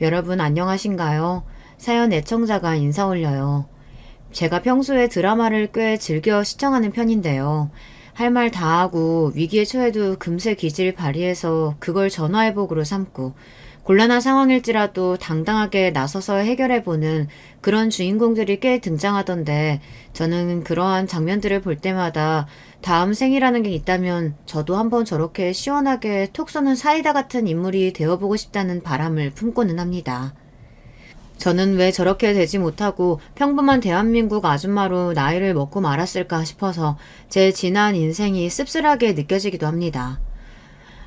여러분 안녕하신가요? 사연 애청자가 인사 올려요. 제가 평소에 드라마를 꽤 즐겨 시청하는 편인데요. 할 말 다 하고 위기에 처해도 금세 기질 발휘해서 그걸 전화위복으로 삼고 곤란한 상황일지라도 당당하게 나서서 해결해보는 그런 주인공들이 꽤 등장하던데 저는 그러한 장면들을 볼 때마다 다음 생이라는 게 있다면 저도 한번 저렇게 시원하게 톡 쏘는 사이다 같은 인물이 되어보고 싶다는 바람을 품고는 합니다. 저는 왜 저렇게 되지 못하고 평범한 대한민국 아줌마로 나이를 먹고 말았을까 싶어서 제 지난 인생이 씁쓸하게 느껴지기도 합니다.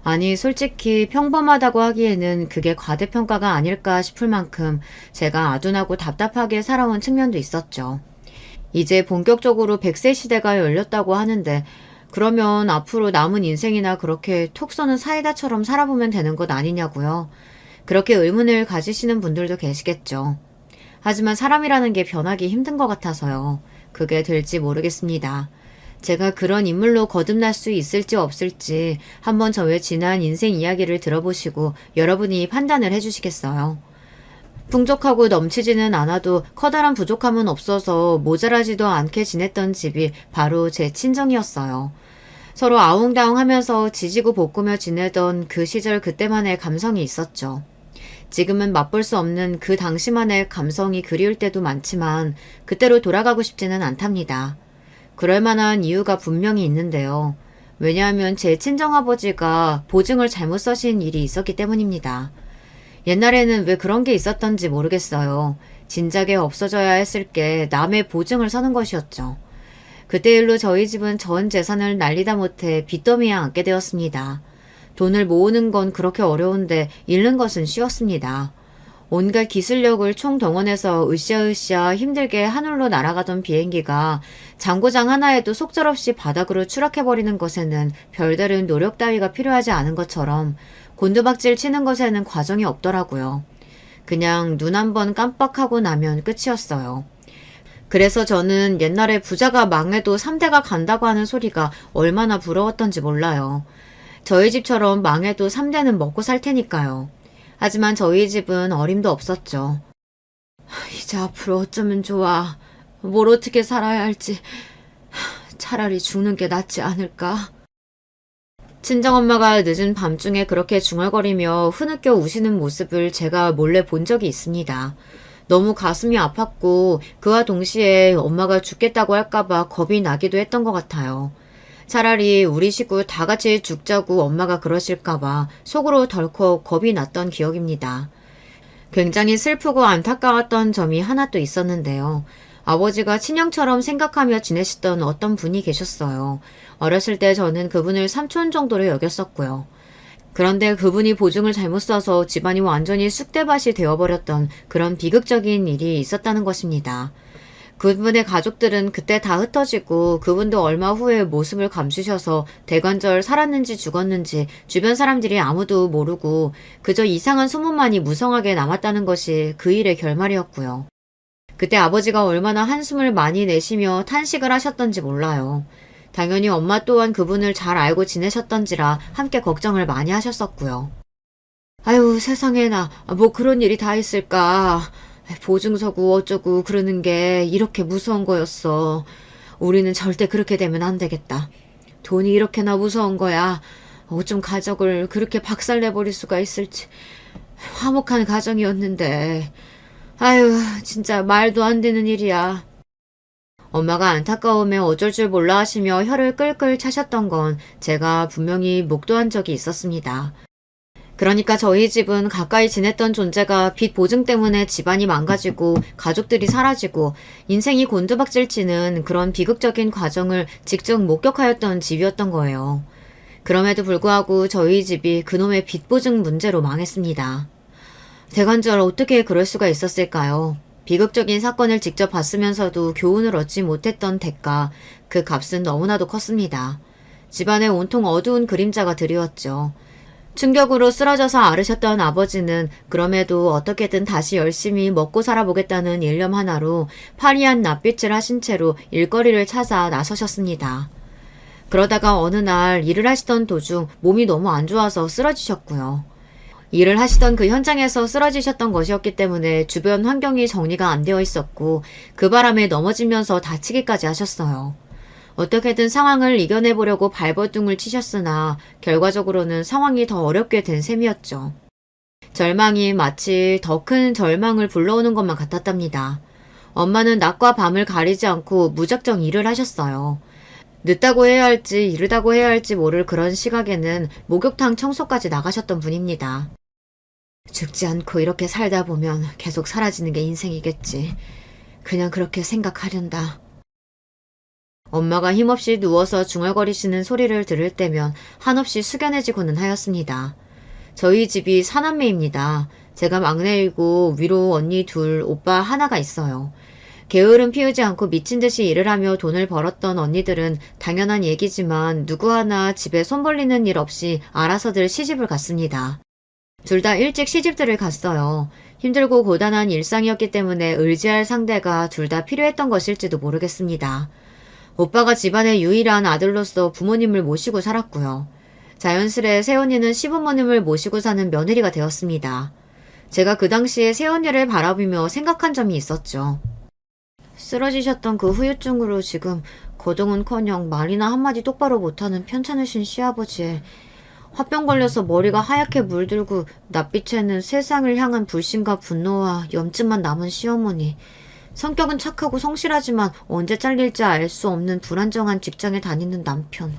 아니, 솔직히 평범하다고 하기에는 그게 과대평가가 아닐까 싶을 만큼 제가 아둔하고 답답하게 살아온 측면도 있었죠. 이제 본격적으로 100세 시대가 열렸다고 하는데 그러면 앞으로 남은 인생이나 그렇게 톡 쏘는 사이다처럼 살아보면 되는 것 아니냐고요. 그렇게 의문을 가지시는 분들도 계시겠죠. 하지만 사람이라는 게 변하기 힘든 것 같아서요. 그게 될지 모르겠습니다. 제가 그런 인물로 거듭날 수 있을지 없을지 한번 저의 지난 인생 이야기를 들어보시고 여러분이 판단을 해주시겠어요. 풍족하고 넘치지는 않아도 커다란 부족함은 없어서 모자라지도 않게 지냈던 집이 바로 제 친정이었어요. 서로 아웅다웅하면서 지지고 볶으며 지내던 그 시절 그때만의 감성이 있었죠. 지금은 맛볼 수 없는 그 당시만의 감성이 그리울 때도 많지만 그때로 돌아가고 싶지는 않답니다. 그럴 만한 이유가 분명히 있는데요. 왜냐하면 제 친정아버지가 보증을 잘못 써신 일이 있었기 때문입니다. 옛날에는 왜 그런 게 있었던지 모르겠어요. 진작에 없어져야 했을 게 남의 보증을 서는 것이었죠. 그때 일로 저희 집은 전 재산을 날리다 못해 빚더미에 앉게 되었습니다. 돈을 모으는 건 그렇게 어려운데 잃는 것은 쉬웠습니다. 온갖 기술력을 총동원해서 으쌰으쌰 힘들게 하늘로 날아가던 비행기가 장고장 하나에도 속절없이 바닥으로 추락해버리는 것에는 별다른 노력 따위가 필요하지 않은 것처럼 곤두박질 치는 것에는 과정이 없더라고요. 그냥 눈 한 번 깜빡하고 나면 끝이었어요. 그래서 저는 옛날에 부자가 망해도 3대가 간다고 하는 소리가 얼마나 부러웠던지 몰라요. 저희 집처럼 망해도 3대는 먹고 살 테니까요. 하지만 저희 집은 어림도 없었죠. 이제 앞으로 어쩌면 좋아. 뭘 어떻게 살아야 할지. 차라리 죽는 게 낫지 않을까? 친정엄마가 늦은 밤중에 그렇게 중얼거리며 흐느껴 우시는 모습을 제가 몰래 본 적이 있습니다. 너무 가슴이 아팠고 그와 동시에 엄마가 죽겠다고 할까봐 겁이 나기도 했던 것 같아요. 차라리 우리 식구 다 같이 죽자고 엄마가 그러실까봐 속으로 덜컥 겁이 났던 기억입니다. 굉장히 슬프고 안타까웠던 점이 하나 또 있었는데요. 아버지가 친형처럼 생각하며 지내시던 어떤 분이 계셨어요. 어렸을 때 저는 그분을 삼촌 정도로 여겼었고요. 그런데 그분이 보증을 잘못 써서 집안이 완전히 쑥대밭이 되어버렸던 그런 비극적인 일이 있었다는 것입니다. 그분의 가족들은 그때 다 흩어지고 그분도 얼마 후에 모습을 감추셔서 대관절 살았는지 죽었는지 주변 사람들이 아무도 모르고 그저 이상한 소문만이 무성하게 남았다는 것이 그 일의 결말이었고요. 그때 아버지가 얼마나 한숨을 많이 내쉬며 탄식을 하셨던지 몰라요. 당연히 엄마 또한 그분을 잘 알고 지내셨던지라 함께 걱정을 많이 하셨었고요. 아유, 세상에나 뭐 그런 일이 다 있을까. 보증 서고 어쩌고 그러는 게 이렇게 무서운 거였어. 우리는 절대 그렇게 되면 안 되겠다. 돈이 이렇게나 무서운 거야. 어쩜 가족을 그렇게 박살내버릴 수가 있을지. 화목한 가정이었는데. 아유, 진짜 말도 안 되는 일이야. 엄마가 안타까움에 어쩔 줄 몰라 하시며 혀를 끌끌 차셨던 건 제가 분명히 목도한 적이 있었습니다. 그러니까 저희 집은 가까이 지냈던 존재가 빚 보증 때문에 집안이 망가지고 가족들이 사라지고 인생이 곤두박질 치는 그런 비극적인 과정을 직접 목격하였던 집이었던 거예요. 그럼에도 불구하고 저희 집이 그놈의 빚 보증 문제로 망했습니다. 대관절 어떻게 그럴 수가 있었을까요? 비극적인 사건을 직접 봤으면서도 교훈을 얻지 못했던 대가, 그 값은 너무나도 컸습니다. 집안에 온통 어두운 그림자가 드리웠죠. 충격으로 쓰러져서 앓으셨던 아버지는 그럼에도 어떻게든 다시 열심히 먹고 살아보겠다는 일념 하나로 파리한 낯빛을 하신 채로 일거리를 찾아 나서셨습니다. 그러다가 어느 날 일을 하시던 도중 몸이 너무 안 좋아서 쓰러지셨고요. 일을 하시던 그 현장에서 쓰러지셨던 것이었기 때문에 주변 환경이 정리가 안 되어 있었고 그 바람에 넘어지면서 다치기까지 하셨어요. 어떻게든 상황을 이겨내보려고 발버둥을 치셨으나 결과적으로는 상황이 더 어렵게 된 셈이었죠. 절망이 마치 더 큰 절망을 불러오는 것만 같았답니다. 엄마는 낮과 밤을 가리지 않고 무작정 일을 하셨어요. 늦다고 해야 할지 이르다고 해야 할지 모를 그런 시각에는 목욕탕 청소까지 나가셨던 분입니다. 죽지 않고 이렇게 살다 보면 계속 사라지는 게 인생이겠지. 그냥 그렇게 생각하련다. 엄마가 힘없이 누워서 중얼거리시는 소리를 들을 때면 한없이 숙연해지고는 하였습니다. 저희 집이 사남매입니다. 제가 막내이고 위로 언니 둘, 오빠 하나가 있어요. 게으름 피우지 않고 미친 듯이 일을 하며 돈을 벌었던 언니들은 당연한 얘기지만 누구 하나 집에 손 벌리는 일 없이 알아서들 시집을 갔습니다. 둘 다 일찍 시집들을 갔어요. 힘들고 고단한 일상이었기 때문에 의지할 상대가 둘 다 필요했던 것일지도 모르겠습니다. 오빠가 집안의 유일한 아들로서 부모님을 모시고 살았고요. 자연스레 새언니는 시부모님을 모시고 사는 며느리가 되었습니다. 제가 그 당시에 새언니를 바라보며 생각한 점이 있었죠. 쓰러지셨던 그 후유증으로 지금 거동은커녕 말이나 한마디 똑바로 못하는 편찮으신 시아버지에 화병 걸려서 머리가 하얗게 물들고 낯빛에는 세상을 향한 불신과 분노와 염증만 남은 시어머니. 성격은 착하고 성실하지만 언제 잘릴지 알 수 없는 불안정한 직장에 다니는 남편.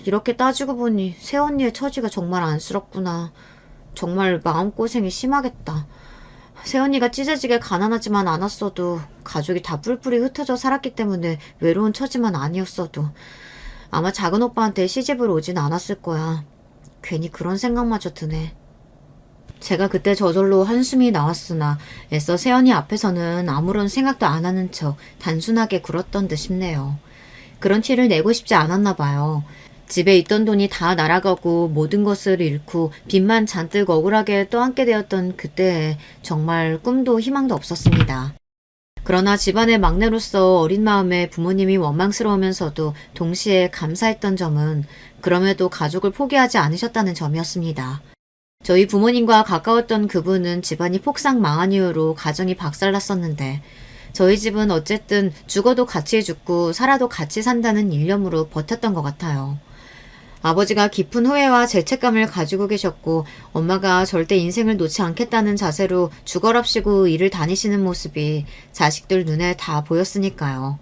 이렇게 따지고 보니 새언니의 처지가 정말 안쓰럽구나. 정말 마음고생이 심하겠다. 새언니가 찢어지게 가난하지만 않았어도 가족이 다 뿔뿔이 흩어져 살았기 때문에 외로운 처지만 아니었어도 아마 작은 오빠한테 시집을 오진 않았을 거야. 괜히 그런 생각마저 드네. 제가 그때 저절로 한숨이 나왔으나 애써 새언니 앞에서는 아무런 생각도 안 하는 척 단순하게 굴었던 듯 싶네요. 그런 티를 내고 싶지 않았나 봐요. 집에 있던 돈이 다 날아가고 모든 것을 잃고 빚만 잔뜩 억울하게 떠안게 되었던 그때에 정말 꿈도 희망도 없었습니다. 그러나 집안의 막내로서 어린 마음에 부모님이 원망스러우면서도 동시에 감사했던 점은 그럼에도 가족을 포기하지 않으셨다는 점이었습니다. 저희 부모님과 가까웠던 그분은 집안이 폭삭 망한 이후로 가정이 박살났었는데 저희 집은 어쨌든 죽어도 같이 죽고 살아도 같이 산다는 일념으로 버텼던 것 같아요. 아버지가 깊은 후회와 죄책감을 가지고 계셨고 엄마가 절대 인생을 놓지 않겠다는 자세로 죽어랍시고 일을 다니시는 모습이 자식들 눈에 다 보였으니까요.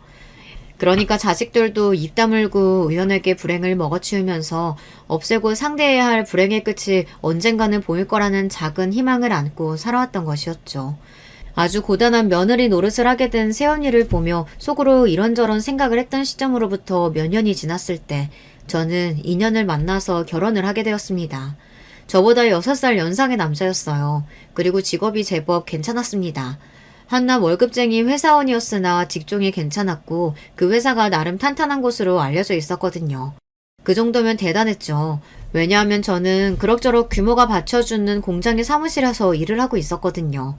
그러니까 자식들도 입 다물고 의원에게 불행을 먹어치우면서 없애고 상대해야 할 불행의 끝이 언젠가는 보일 거라는 작은 희망을 안고 살아왔던 것이었죠. 아주 고단한 며느리 노릇을 하게 된 새언니를 보며 속으로 이런저런 생각을 했던 시점으로부터 몇 년이 지났을 때 저는 인연을 만나서 결혼을 하게 되었습니다. 저보다 6살 연상의 남자였어요. 그리고 직업이 제법 괜찮았습니다. 한낱 월급쟁이 회사원이었으나 직종이 괜찮았고 그 회사가 나름 탄탄한 곳으로 알려져 있었거든요. 그 정도면 대단했죠. 왜냐하면 저는 그럭저럭 규모가 받쳐주는 공장의 사무실에서 일을 하고 있었거든요.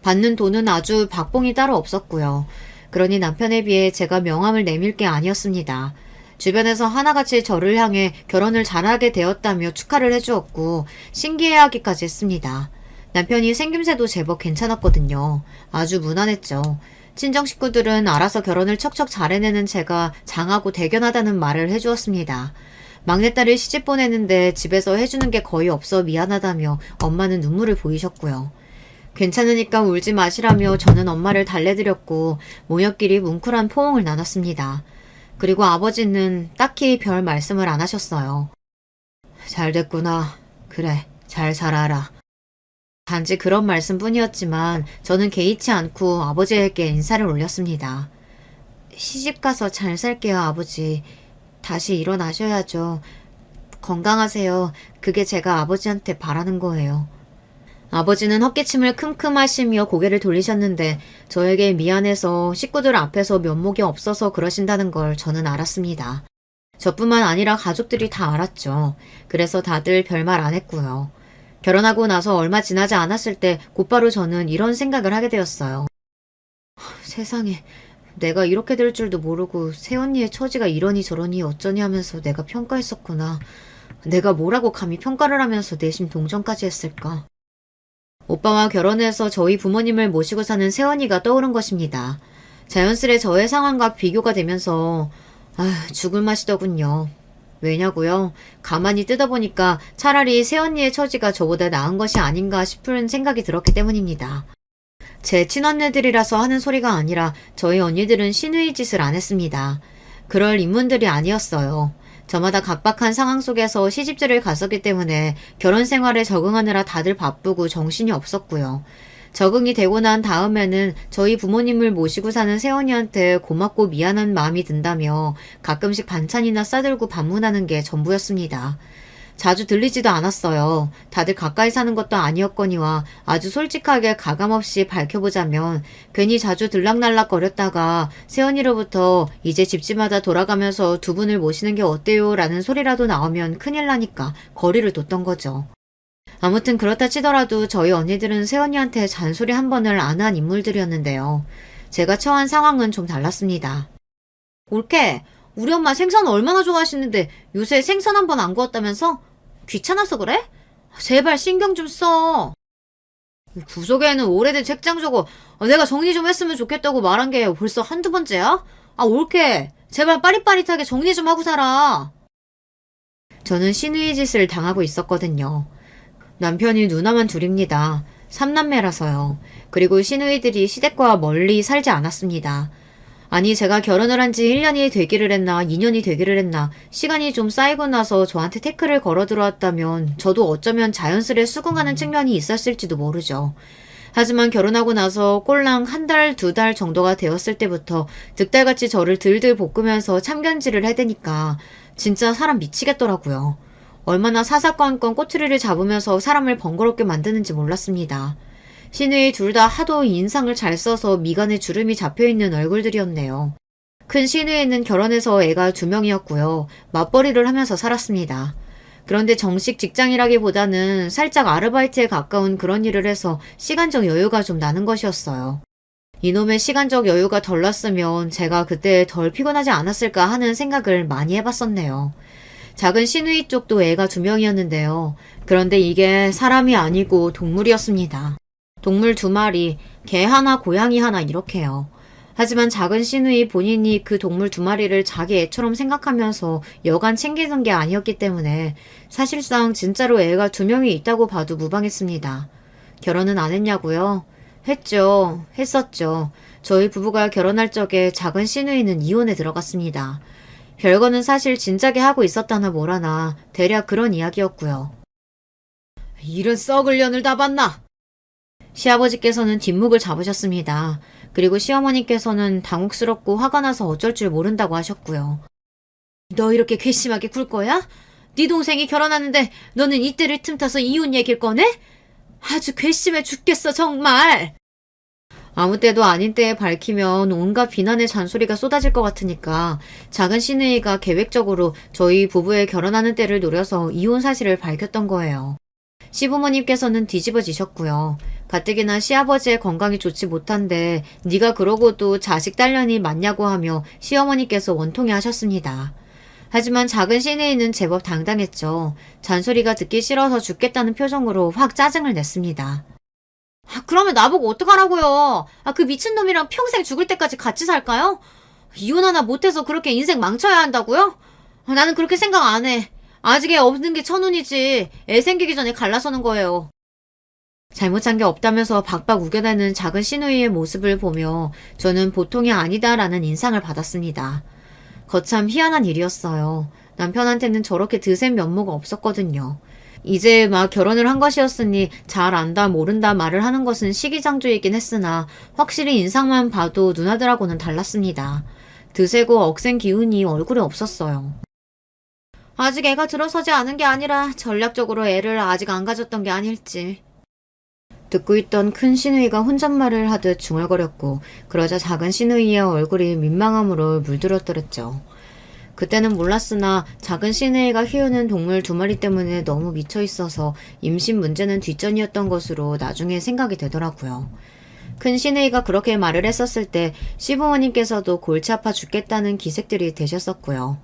받는 돈은 아주 박봉이 따로 없었고요. 그러니 남편에 비해 제가 명함을 내밀 게 아니었습니다. 주변에서 하나같이 저를 향해 결혼을 잘하게 되었다며 축하를 해주었고 신기해하기까지 했습니다. 남편이 생김새도 제법 괜찮았거든요. 아주 무난했죠. 친정 식구들은 알아서 결혼을 척척 잘해내는 제가 장하고 대견하다는 말을 해주었습니다. 막내딸을 시집 보내는데 집에서 해주는 게 거의 없어 미안하다며 엄마는 눈물을 보이셨고요. 괜찮으니까 울지 마시라며 저는 엄마를 달래드렸고 모녀끼리 뭉클한 포옹을 나눴습니다. 그리고 아버지는 딱히 별 말씀을 안 하셨어요. 잘 됐구나. 그래, 잘 살아라. 단지 그런 말씀뿐이었지만 저는 개의치 않고 아버지에게 인사를 올렸습니다. 시집가서 잘 살게요, 아버지. 다시 일어나셔야죠. 건강하세요. 그게 제가 아버지한테 바라는 거예요. 아버지는 헛기침을 큼큼 하시며 고개를 돌리셨는데 저에게 미안해서 식구들 앞에서 면목이 없어서 그러신다는 걸 저는 알았습니다. 저뿐만 아니라 가족들이 다 알았죠. 그래서 다들 별말 안 했고요. 결혼하고 나서 얼마 지나지 않았을 때 곧바로 저는 이런 생각을 하게 되었어요. 세상에, 내가 이렇게 될 줄도 모르고 새언니의 처지가 이러니 저러니 어쩌니 하면서 내가 평가했었구나. 내가 뭐라고 감히 평가를 하면서 내심 동정까지 했을까? 오빠와 결혼해서 저희 부모님을 모시고 사는 새언니가 떠오른 것입니다. 자연스레 저의 상황과 비교가 되면서 죽을 맛이더군요. 왜냐고요? 가만히 뜯어보니까 차라리 새언니의 처지가 저보다 나은 것이 아닌가 싶은 생각이 들었기 때문입니다. 제 친언니들이라서 하는 소리가 아니라 저희 언니들은 신의 짓을 안 했습니다. 그럴 인문들이 아니었어요. 저마다 각박한 상황 속에서 시집들을 갔었기 때문에 결혼 생활에 적응하느라 다들 바쁘고 정신이 없었고요. 적응이 되고 난 다음에는 저희 부모님을 모시고 사는 새언니한테 고맙고 미안한 마음이 든다며 가끔씩 반찬이나 싸들고 방문하는 게 전부였습니다. 자주 들리지도 않았어요. 다들 가까이 사는 것도 아니었거니와 아주 솔직하게 가감없이 밝혀보자면 괜히 자주 들락날락 거렸다가 새언니로부터 이제 집집마다 돌아가면서 두 분을 모시는 게 어때요? 라는 소리라도 나오면 큰일 나니까 거리를 뒀던 거죠. 아무튼 그렇다 치더라도 저희 언니들은 새언니한테 잔소리 한 번을 안 한 인물들이었는데요. 제가 처한 상황은 좀 달랐습니다. 올케, 우리 엄마 생선 얼마나 좋아하시는데 요새 생선 한 번 안 구웠다면서? 귀찮아서 그래? 제발 신경 좀 써. 구석에는 오래된 책장 저거 내가 정리 좀 했으면 좋겠다고 말한 게 벌써 한두 번째야? 올케, 제발 빠릿빠릿하게 정리 좀 하고 살아. 저는 신의 짓을 당하고 있었거든요. 남편이 누나만 둘입니다. 3남매라서요. 그리고 시누이들이 시댁과 멀리 살지 않았습니다. 아니 제가 결혼을 한 지 1년이 되기를 했나 2년이 되기를 했나 시간이 좀 쌓이고 나서 저한테 태클을 걸어 들어왔다면 저도 어쩌면 자연스레 수긍하는 측면이 있었을지도 모르죠. 하지만 결혼하고 나서 꼴랑 한 달, 두 달 정도가 되었을 때부터 득달같이 저를 들들 볶으면서 참견질을 해대니까 진짜 사람 미치겠더라고요. 얼마나 사사건건 꼬투리를 잡으면서 사람을 번거롭게 만드는지 몰랐습니다. 시누이 둘 다 하도 인상을 잘 써서 미간에 주름이 잡혀있는 얼굴들이었네요. 큰 시누이는 결혼해서 애가 2명이었고요. 맞벌이를 하면서 살았습니다. 그런데 정식 직장이라기보다는 살짝 아르바이트에 가까운 그런 일을 해서 시간적 여유가 좀 나는 것이었어요. 이놈의 시간적 여유가 덜 났으면 제가 그때 덜 피곤하지 않았을까 하는 생각을 많이 해봤었네요. 작은 시누이 쪽도 애가 2명이었는데요. 그런데 이게 사람이 아니고 동물이었습니다. 동물 2마리, 개 하나, 고양이 하나 이렇게요. 하지만 작은 시누이 본인이 그 동물 2마리를 자기 애처럼 생각하면서 여간 챙기는 게 아니었기 때문에 사실상 진짜로 애가 2명이 있다고 봐도 무방했습니다. 결혼은 안 했냐고요? 했죠. 했었죠. 저희 부부가 결혼할 적에 작은 시누이는 이혼에 들어갔습니다. 별거는 사실 진작에 하고 있었다나 뭐라나 대략 그런 이야기였고요. 이런 썩을 년을 다 봤나? 시아버지께서는 뒷목을 잡으셨습니다. 그리고 시어머니께서는 당혹스럽고 화가 나서 어쩔 줄 모른다고 하셨고요. 너 이렇게 괘씸하게 굴 거야? 네 동생이 결혼하는데 너는 이때를 틈타서 이혼 얘기를 꺼내? 아주 괘씸해 죽겠어 정말. 아무 때도 아닌 때에 밝히면 온갖 비난의 잔소리가 쏟아질 것 같으니까 작은 시누이가 계획적으로 저희 부부의 결혼하는 때를 노려서 이혼 사실을 밝혔던 거예요. 시부모님께서는 뒤집어지셨고요. 가뜩이나 시아버지의 건강이 좋지 못한데 네가 그러고도 자식 딸년이 맞냐고 하며 시어머니께서 원통해 하셨습니다. 하지만 작은 시누이는 제법 당당했죠. 잔소리가 듣기 싫어서 죽겠다는 표정으로 확 짜증을 냈습니다. 그러면 나보고 어떡하라고요? 그 미친놈이랑 평생 죽을 때까지 같이 살까요? 이혼 하나 못해서 그렇게 인생 망쳐야 한다고요? 나는 그렇게 생각 안 해. 아직 애 없는 게 천운이지. 애 생기기 전에 갈라서는 거예요. 잘못한 게 없다면서 박박 우겨대는 작은 시누이의 모습을 보며 저는 보통이 아니다라는 인상을 받았습니다. 거참 희한한 일이었어요. 남편한테는 저렇게 드센 면모가 없었거든요. 이제 막 결혼을 한 것이었으니 잘 안다 모른다 말을 하는 것은 시기상조이긴 했으나 확실히 인상만 봐도 누나들하고는 달랐습니다. 드세고 억센 기운이 얼굴에 없었어요. 아직 애가 들어서지 않은 게 아니라 전략적으로 애를 아직 안 가졌던 게 아닐지. 듣고 있던 큰 시누이가 혼잣말을 하듯 중얼거렸고 그러자 작은 시누이의 얼굴이 민망함으로 물들었더랬죠. 그때는 몰랐으나 작은 시누이가 키우는 동물 2마리 때문에 너무 미쳐있어서 임신 문제는 뒷전이었던 것으로 나중에 생각이 되더라고요. 큰 시누이가 그렇게 말을 했었을 때 시부모님께서도 골치 아파 죽겠다는 기색들이 되셨었고요.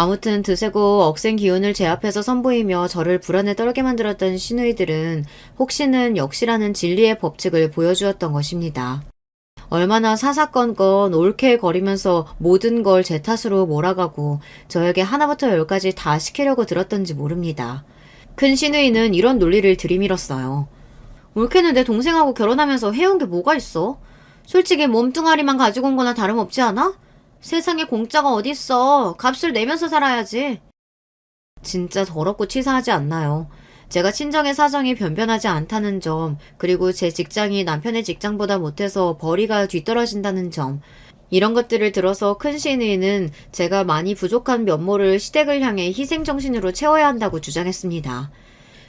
아무튼 드세고 억센 기운을 제 앞에서 선보이며 저를 불안에 떨게 만들었던 시누이들은 혹시는 역시라는 진리의 법칙을 보여주었던 것입니다. 얼마나 사사건건 옳게 거리면서 모든 걸 제 탓으로 몰아가고 저에게 하나부터 열까지 다 시키려고 들었던지 모릅니다. 큰 시누이는 이런 논리를 들이밀었어요. 올케는 내 동생하고 결혼하면서 해온 게 뭐가 있어? 솔직히 몸뚱아리만 가지고 온 거나 다름없지 않아? 세상에 공짜가 어딨어. 값을 내면서 살아야지. 진짜 더럽고 치사하지 않나요? 제가 친정의 사정이 변변하지 않다는 점, 그리고 제 직장이 남편의 직장보다 못해서 벌이가 뒤떨어진다는 점, 이런 것들을 들어서 큰 시누이는 제가 많이 부족한 면모를 시댁을 향해 희생정신으로 채워야 한다고 주장했습니다.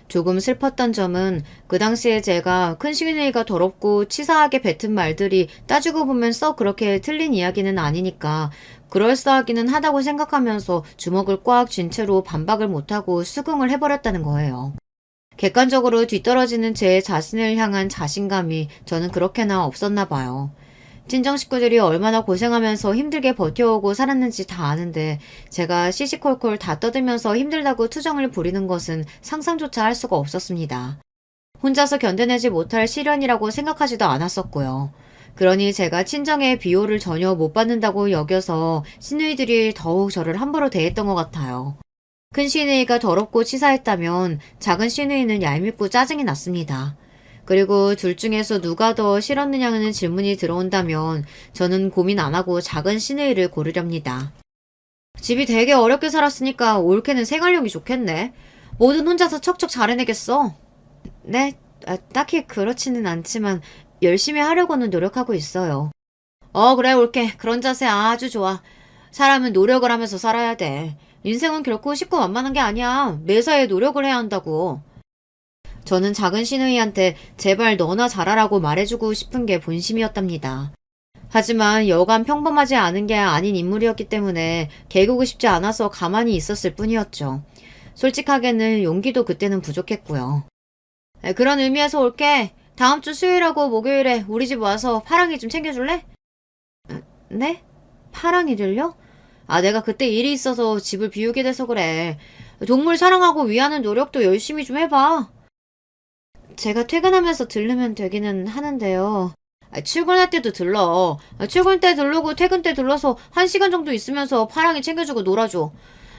조금 슬펐던 점은 그 당시에 제가 큰 시누이가 더럽고 치사하게 뱉은 말들이 따지고 보면 썩 그렇게 틀린 이야기는 아니니까 그럴싸하기는 하다고 생각하면서 주먹을 꽉 쥔 채로 반박을 못하고 수긍을 해버렸다는 거예요. 객관적으로 뒤떨어지는 제 자신을 향한 자신감이 저는 그렇게나 없었나 봐요. 친정 식구들이 얼마나 고생하면서 힘들게 버텨오고 살았는지 다 아는데 제가 시시콜콜 다 떠들면서 힘들다고 투정을 부리는 것은 상상조차 할 수가 없었습니다. 혼자서 견뎌내지 못할 시련이라고 생각하지도 않았었고요. 그러니 제가 친정의 비호를 전혀 못 받는다고 여겨서 시누이들이 더욱 저를 함부로 대했던 것 같아요. 큰 시누이가 더럽고 치사했다면 작은 시누이는 얄밉고 짜증이 났습니다. 그리고 둘 중에서 누가 더 싫었느냐는 질문이 들어온다면 저는 고민 안 하고 작은 시누이를 고르렵니다. 집이 되게 어렵게 살았으니까 올케는 생활력이 좋겠네. 뭐든 혼자서 척척 잘해내겠어. 네, 딱히 그렇지는 않지만 열심히 하려고는 노력하고 있어요. 그래 올케. 그런 자세 아주 좋아. 사람은 노력을 하면서 살아야 돼. 인생은 결코 쉽고 만만한 게 아니야. 매사에 노력을 해야 한다고. 저는 작은 시누이한테 제발 너나 잘하라고 말해주고 싶은 게 본심이었답니다. 하지만 여간 평범하지 않은 게 아닌 인물이었기 때문에 개구고 싶지 않아서 가만히 있었을 뿐이었죠. 솔직하게는 용기도 그때는 부족했고요. 그런 의미에서 올게. 다음 주 수요일하고 목요일에 우리 집 와서 파랑이 좀 챙겨줄래? 네? 파랑이를요? 내가 그때 일이 있어서 집을 비우게 돼서 그래. 동물 사랑하고 위하는 노력도 열심히 좀 해봐. 제가 퇴근하면서 들르면 되기는 하는데요. 출근할 때도 들러. 출근 때 들르고 퇴근 때 들러서 1시간 정도 있으면서 파랑이 챙겨주고 놀아줘.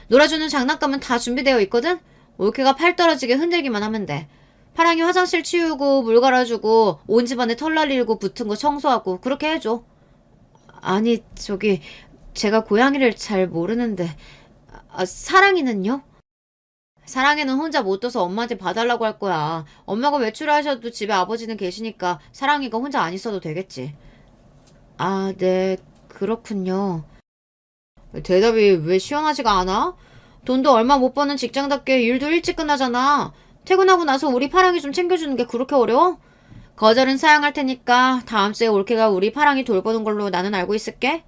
놀아주는 장난감은 다 준비되어 있거든? 올케가 팔 떨어지게 흔들기만 하면 돼. 파랑이 화장실 치우고 물 갈아주고 온 집안에 털 날리고 붙은 거 청소하고 그렇게 해줘. 아니 제가 고양이를 잘 모르는데 사랑이는요? 사랑이는 혼자 못 둬서 엄마한테 봐달라고 할 거야. 엄마가 외출하셔도 집에 아버지는 계시니까 사랑이가 혼자 안 있어도 되겠지. 네, 그렇군요. 대답이 왜 시원하지가 않아? 돈도 얼마 못 버는 직장답게 일도 일찍 끝나잖아. 퇴근하고 나서 우리 파랑이 좀 챙겨주는 게 그렇게 어려워? 거절은 사양할 테니까 다음 주에 올케가 우리 파랑이 돌보는 걸로 나는 알고 있을게.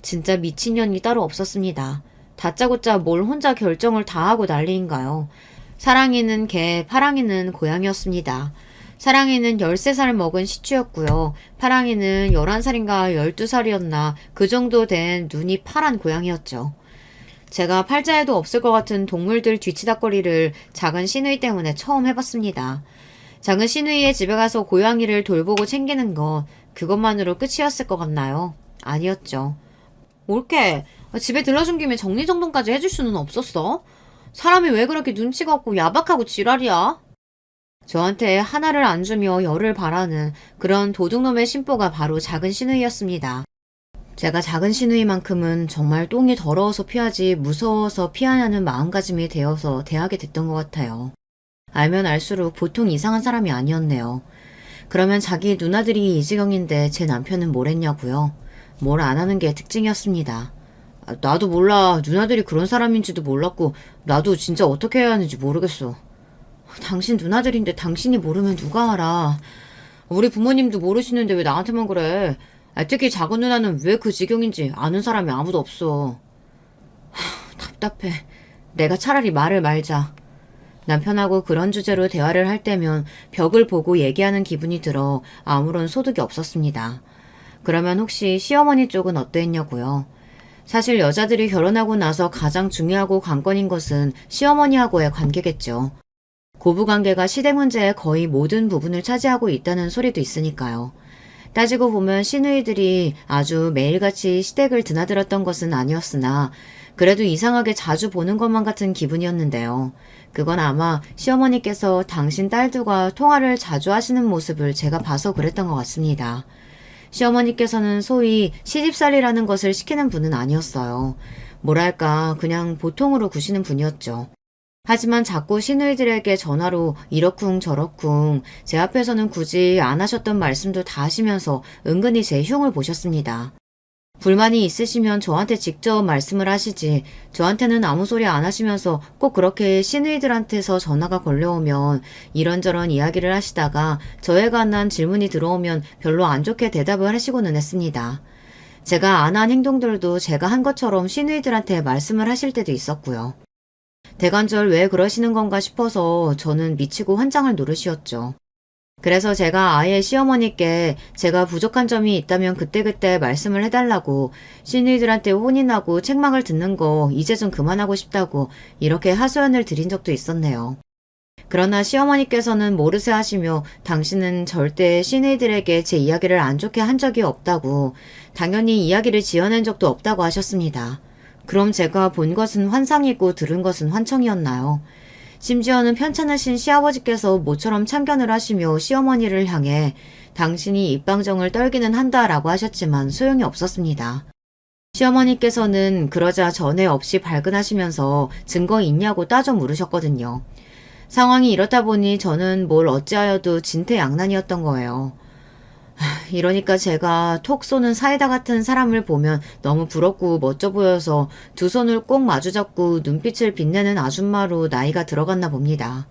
진짜 미친년이 따로 없었습니다. 다짜고짜 뭘 혼자 결정을 다 하고 난리인가요? 사랑이는 개, 파랑이는 고양이였습니다. 사랑이는 13살 먹은 시추였고요. 파랑이는 11살인가 12살이었나 그 정도 된 눈이 파란 고양이였죠. 제가 팔자에도 없을 것 같은 동물들 뒤치다거리를 작은 시누이 때문에 처음 해봤습니다. 작은 시누이의 집에 가서 고양이를 돌보고 챙기는 것, 그것만으로 끝이었을 것 같나요? 아니었죠. 올케, 집에 들러준 김에 정리정돈까지 해줄 수는 없었어? 사람이 왜 그렇게 눈치가 없고 야박하고 지랄이야? 저한테 하나를 안 주며 열을 바라는 그런 도둑놈의 심보가 바로 작은 시누이였습니다. 제가 작은 시누이만큼은 정말 똥이 더러워서 피하지 무서워서 피하냐는 마음가짐이 되어서 대하게 됐던 것 같아요. 알면 알수록 보통 이상한 사람이 아니었네요. 그러면 자기 누나들이 이 지경인데 제 남편은 뭘 했냐고요? 뭘 안 하는 게 특징이었습니다. 나도 몰라. 누나들이 그런 사람인지도 몰랐고 나도 진짜 어떻게 해야 하는지 모르겠어. 당신 누나들인데 당신이 모르면 누가 알아. 우리 부모님도 모르시는데 왜 나한테만 그래. 특히 작은 누나는 왜 그 지경인지 아는 사람이 아무도 없어. 답답해. 내가 차라리 말을 말자. 남편하고 그런 주제로 대화를 할 때면 벽을 보고 얘기하는 기분이 들어 아무런 소득이 없었습니다. 그러면 혹시 시어머니 쪽은 어땠냐고요? 사실 여자들이 결혼하고 나서 가장 중요하고 관건인 것은 시어머니하고의 관계겠죠. 고부관계가 시댁 문제의 거의 모든 부분을 차지하고 있다는 소리도 있으니까요. 따지고 보면 시누이들이 아주 매일같이 시댁을 드나들었던 것은 아니었으나 그래도 이상하게 자주 보는 것만 같은 기분이었는데요. 그건 아마 시어머니께서 당신 딸들과 통화를 자주 하시는 모습을 제가 봐서 그랬던 것 같습니다. 시어머니께서는 소위 시집살이라는 것을 시키는 분은 아니었어요. 뭐랄까 그냥 보통으로 구시는 분이었죠. 하지만 자꾸 시누이들에게 전화로 이러쿵 저러쿵 제 앞에서는 굳이 안 하셨던 말씀도 다 하시면서 은근히 제 흉을 보셨습니다. 불만이 있으시면 저한테 직접 말씀을 하시지 저한테는 아무 소리 안 하시면서 꼭 그렇게 시누이들한테서 전화가 걸려오면 이런저런 이야기를 하시다가 저에 관한 질문이 들어오면 별로 안 좋게 대답을 하시고는 했습니다. 제가 안 한 행동들도 제가 한 것처럼 시누이들한테 말씀을 하실 때도 있었고요. 대관절 왜 그러시는 건가 싶어서 저는 미치고 환장을 노릇이었죠. 그래서 제가 아예 시어머니께 제가 부족한 점이 있다면 그때그때 말씀을 해달라고 시누이들한테 혼인하고 책망을 듣는 거 이제 좀 그만하고 싶다고 이렇게 하소연을 드린 적도 있었네요. 그러나 시어머니께서는 모르쇠 하시며 당신은 절대 시누이들에게 제 이야기를 안 좋게 한 적이 없다고 당연히 이야기를 지어낸 적도 없다고 하셨습니다. 그럼 제가 본 것은 환상이고 들은 것은 환청이었나요? 심지어는 편찮으신 시아버지께서 모처럼 참견을 하시며 시어머니를 향해 당신이 입방정을 떨기는 한다라고 하셨지만 소용이 없었습니다. 시어머니께서는 그러자 전에 없이 발끈하시면서 증거 있냐고 따져 물으셨거든요. 상황이 이렇다 보니 저는 뭘 어찌하여도 진퇴양난이었던 거예요. 이러니까 제가 톡 쏘는 사이다 같은 사람을 보면 너무 부럽고 멋져 보여서 두 손을 꼭 마주잡고 눈빛을 빛내는 아줌마로 나이가 들어갔나 봅니다.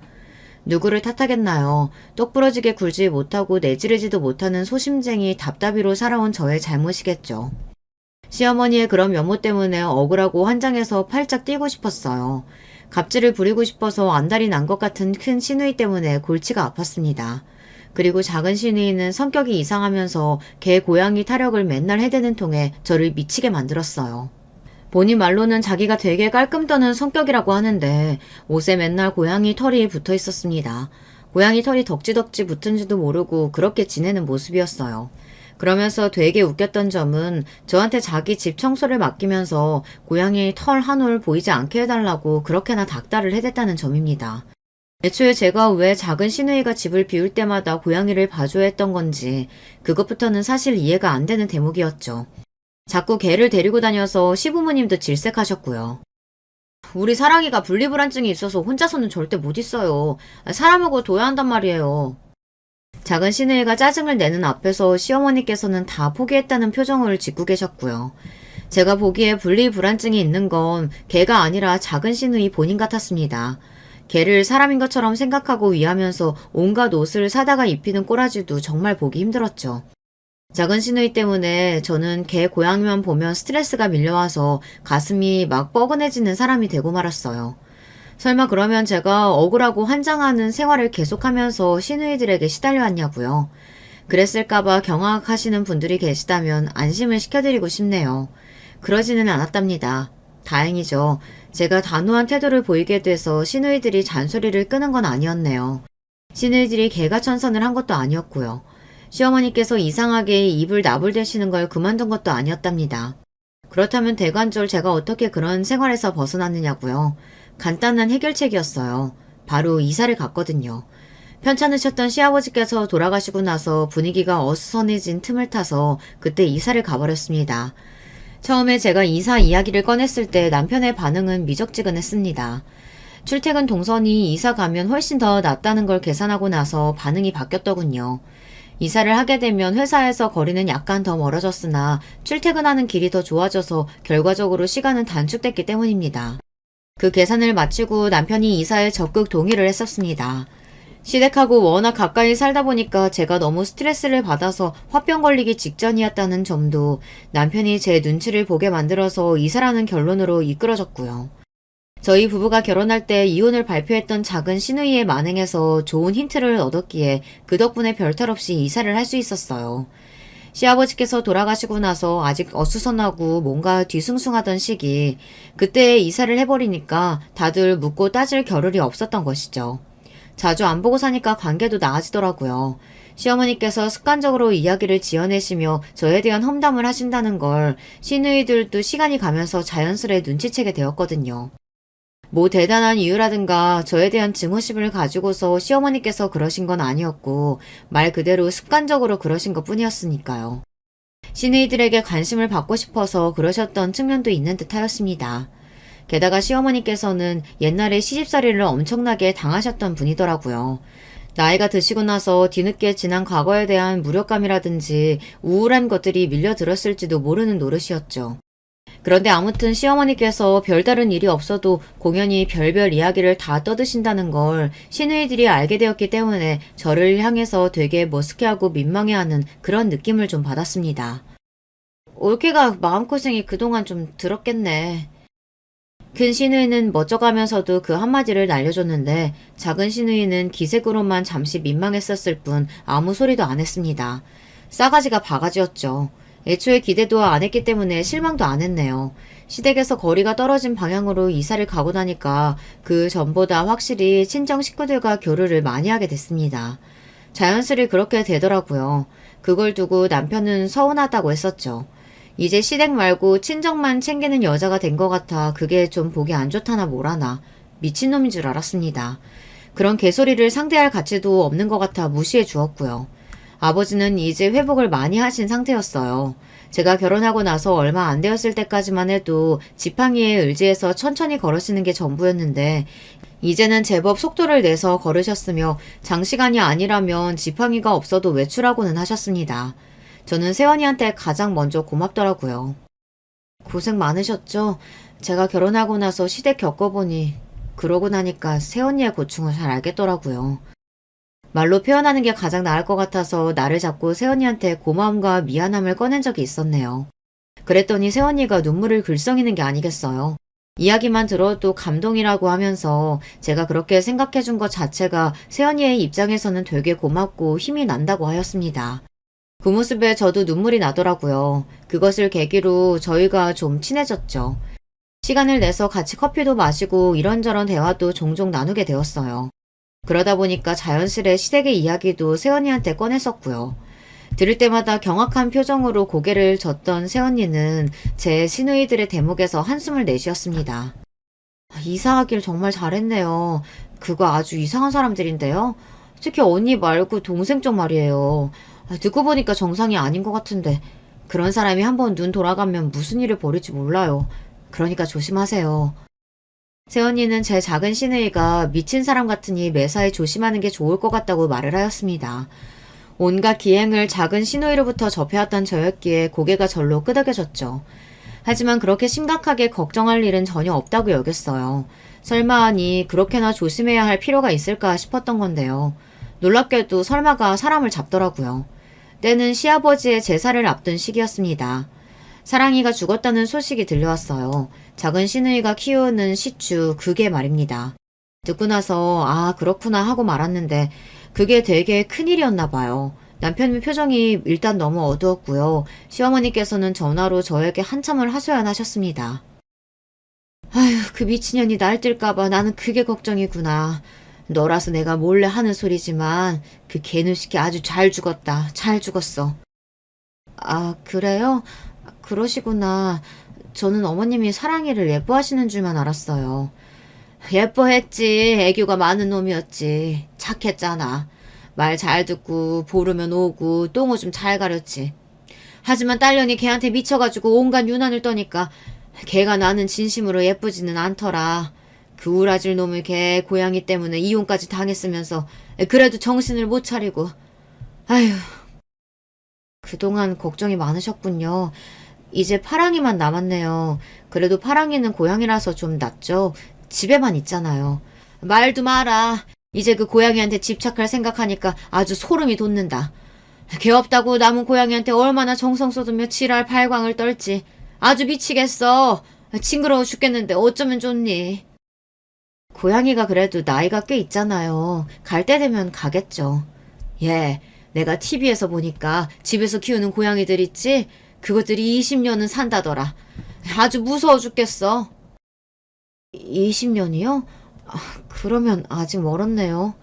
누구를 탓하겠나요? 똑부러지게 굴지 못하고 내지르지도 못하는 소심쟁이 답답이로 살아온 저의 잘못이겠죠. 시어머니의 그런 면모 때문에 억울하고 환장해서 팔짝 뛰고 싶었어요. 갑질을 부리고 싶어서 안달이 난 것 같은 큰 시누이 때문에 골치가 아팠습니다. 그리고 작은 시누이는 성격이 이상하면서 개 고양이 타령을 맨날 해대는 통에 저를 미치게 만들었어요. 본인 말로는 자기가 되게 깔끔 떠는 성격이라고 하는데 옷에 맨날 고양이 털이 붙어 있었습니다. 고양이 털이 덕지덕지 붙은지도 모르고 그렇게 지내는 모습이었어요. 그러면서 되게 웃겼던 점은 저한테 자기 집 청소를 맡기면서 고양이 털 한 올 보이지 않게 해달라고 그렇게나 닥달을 해댔다는 점입니다. 애초에 제가 왜 작은 시누이가 집을 비울 때마다 고양이를 봐줘야 했던 건지 그것부터는 사실 이해가 안 되는 대목이었죠. 자꾸 개를 데리고 다녀서 시부모님도 질색하셨고요. 우리 사랑이가 분리불안증이 있어서 혼자서는 절대 못 있어요. 사람하고 둬야 한단 말이에요. 작은 시누이가 짜증을 내는 앞에서 시어머니께서는 다 포기했다는 표정을 짓고 계셨고요. 제가 보기에 분리불안증이 있는 건 개가 아니라 작은 시누이 본인 같았습니다. 개를 사람인 것처럼 생각하고 위하면서 온갖 옷을 사다가 입히는 꼬라지도 정말 보기 힘들었죠. 작은 시누이 때문에 저는 개 고양이만 보면 스트레스가 밀려와서 가슴이 막 뻐근해지는 사람이 되고 말았어요. 설마 그러면 제가 억울하고 환장하는 생활을 계속하면서 시누이들에게 시달려왔냐고요. 그랬을까봐 경악하시는 분들이 계시다면 안심을 시켜드리고 싶네요. 그러지는 않았답니다. 다행이죠. 제가 단호한 태도를 보이게 돼서 시누이들이 잔소리를 끄는 건 아니었네요. 시누이들이 개가천선을 한 것도 아니었고요. 시어머니께서 이상하게 입을 나불대시는 걸 그만둔 것도 아니었답니다. 그렇다면 대관절 제가 어떻게 그런 생활에서 벗어났느냐고요. 간단한 해결책이었어요. 바로 이사를 갔거든요. 편찮으셨던 시아버지께서 돌아가시고 나서 분위기가 어수선해진 틈을 타서 그때 이사를 가버렸습니다. 처음에 제가 이사 이야기를 꺼냈을 때 남편의 반응은 미적지근했습니다. 출퇴근 동선이 이사 가면 훨씬 더 낫다는 걸 계산하고 나서 반응이 바뀌었더군요. 이사를 하게 되면 회사에서 거리는 약간 더 멀어졌으나 출퇴근하는 길이 더 좋아져서 결과적으로 시간은 단축됐기 때문입니다. 그 계산을 마치고 남편이 이사에 적극 동의를 했었습니다. 시댁하고 워낙 가까이 살다 보니까 제가 너무 스트레스를 받아서 화병 걸리기 직전이었다는 점도 남편이 제 눈치를 보게 만들어서 이사라는 결론으로 이끌어졌고요. 저희 부부가 결혼할 때 이혼을 발표했던 작은 시누이의 만행에서 좋은 힌트를 얻었기에 그 덕분에 별탈 없이 이사를 할 수 있었어요. 시아버지께서 돌아가시고 나서 아직 어수선하고 뭔가 뒤숭숭하던 시기, 그때에 이사를 해버리니까 다들 묻고 따질 겨를이 없었던 것이죠. 자주 안 보고 사니까 관계도 나아지더라고요. 시어머니께서 습관적으로 이야기를 지어내시며 저에 대한 험담을 하신다는 걸 시누이들도 시간이 가면서 자연스레 눈치채게 되었거든요. 뭐 대단한 이유라든가 저에 대한 증오심을 가지고서 시어머니께서 그러신 건 아니었고 말 그대로 습관적으로 그러신 것 뿐이었으니까요. 시누이들에게 관심을 받고 싶어서 그러셨던 측면도 있는 듯 하였습니다. 게다가 시어머니께서는 옛날에 시집살이를 엄청나게 당하셨던 분이더라고요. 나이가 드시고 나서 뒤늦게 지난 과거에 대한 무력감이라든지 우울한 것들이 밀려들었을지도 모르는 노릇이었죠. 그런데 아무튼 시어머니께서 별다른 일이 없어도 공연히 별별 이야기를 다 떠드신다는 걸 시누이들이 알게 되었기 때문에 저를 향해서 되게 머쓱해하고 민망해하는 그런 느낌을 좀 받았습니다. 올케가 마음고생이 그동안 좀 들었겠네. 큰 시누이는 멋져가면서도 그 한마디를 날려줬는데 작은 시누이는 기색으로만 잠시 민망했었을 뿐 아무 소리도 안 했습니다. 싸가지가 바가지였죠. 애초에 기대도 안 했기 때문에 실망도 안 했네요. 시댁에서 거리가 떨어진 방향으로 이사를 가고 나니까 그 전보다 확실히 친정 식구들과 교류를 많이 하게 됐습니다. 자연스레 그렇게 되더라고요. 그걸 두고 남편은 서운하다고 했었죠. 이제 시댁 말고 친정만 챙기는 여자가 된 것 같아 그게 좀 보기 안 좋다나 뭐라나. 미친놈인 줄 알았습니다. 그런 개소리를 상대할 가치도 없는 것 같아 무시해 주었고요. 아버지는 이제 회복을 많이 하신 상태였어요. 제가 결혼하고 나서 얼마 안 되었을 때까지만 해도 지팡이에 의지해서 천천히 걸으시는 게 전부였는데 이제는 제법 속도를 내서 걸으셨으며 장시간이 아니라면 지팡이가 없어도 외출하고는 하셨습니다. 저는 세원이한테 가장 먼저 고맙더라고요. 고생 많으셨죠? 제가 결혼하고 나서 시댁 겪어보니 그러고 나니까 세원이의 고충을 잘 알겠더라고요. 말로 표현하는 게 가장 나을 것 같아서 나를 잡고 세원이한테 고마움과 미안함을 꺼낸 적이 있었네요. 그랬더니 세원이가 눈물을 글썽이는 게 아니겠어요. 이야기만 들어도 감동이라고 하면서 제가 그렇게 생각해 준 것 자체가 세원이의 입장에서는 되게 고맙고 힘이 난다고 하였습니다. 그 모습에 저도 눈물이 나더라고요. 그것을 계기로 저희가 좀 친해졌죠. 시간을 내서 같이 커피도 마시고 이런저런 대화도 종종 나누게 되었어요. 그러다 보니까 자연스레 시댁의 이야기도 세언니한테 꺼냈었고요. 들을 때마다 경악한 표정으로 고개를 젓던 세언니는 제 시누이들의 대목에서 한숨을 내쉬었습니다. 이사하길 정말 잘했네요. 그거 아주 이상한 사람들인데요. 특히 언니 말고 동생 쪽 말이에요. 듣고 보니까 정상이 아닌 것 같은데 그런 사람이 한번 눈 돌아가면 무슨 일을 벌일지 몰라요. 그러니까 조심하세요. 새언니는 제 작은 시누이가 미친 사람 같으니 매사에 조심하는 게 좋을 것 같다고 말을 하였습니다. 온갖 기행을 작은 시누이로부터 접해왔던 저였기에 고개가 절로 끄덕여졌죠. 하지만 그렇게 심각하게 걱정할 일은 전혀 없다고 여겼어요. 설마 하니 그렇게나 조심해야 할 필요가 있을까 싶었던 건데요. 놀랍게도 설마가 사람을 잡더라고요. 때는 시아버지의 제사를 앞둔 시기였습니다. 사랑이가 죽었다는 소식이 들려왔어요. 작은 시누이가 키우는 시추, 그게 말입니다. 듣고 나서 아 그렇구나 하고 말았는데 그게 되게 큰일이었나 봐요. 남편의 표정이 일단 너무 어두웠고요. 시어머니께서는 전화로 저에게 한참을 하소연하셨습니다. 아휴 그 미친년이 날뛸까봐 나는 그게 걱정이구나. 너라서 내가 몰래 하는 소리지만 그 개누시키 아주 잘 죽었다. 잘 죽었어. 아 그래요? 그러시구나. 저는 어머님이 사랑이를 예뻐하시는 줄만 알았어요. 예뻐했지. 애교가 많은 놈이었지. 착했잖아. 말 잘 듣고 보르면 오고 똥오줌 잘 가렸지. 하지만 딸년이 걔한테 미쳐가지고 온갖 유난을 떠니까 걔가 나는 진심으로 예쁘지는 않더라. 그 우라질 놈의 걔 고양이 때문에 이혼까지 당했으면서 그래도 정신을 못 차리고. 아휴. 그동안 걱정이 많으셨군요. 이제 파랑이만 남았네요. 그래도 파랑이는 고양이라서 좀 낫죠. 집에만 있잖아요. 말도 마라. 이제 그 고양이한테 집착할 생각하니까 아주 소름이 돋는다. 개 없다고 남은 고양이한테 얼마나 정성 쏟으며 지랄 발광을 떨지. 아주 미치겠어. 징그러워 죽겠는데 어쩌면 좋니. 고양이가 그래도 나이가 꽤 있잖아요. 갈 때 되면 가겠죠. 예, 내가 TV에서 보니까 집에서 키우는 고양이들 있지? 그것들이 20년은 산다더라. 아주 무서워 죽겠어. 20년이요? 그러면 아직 멀었네요.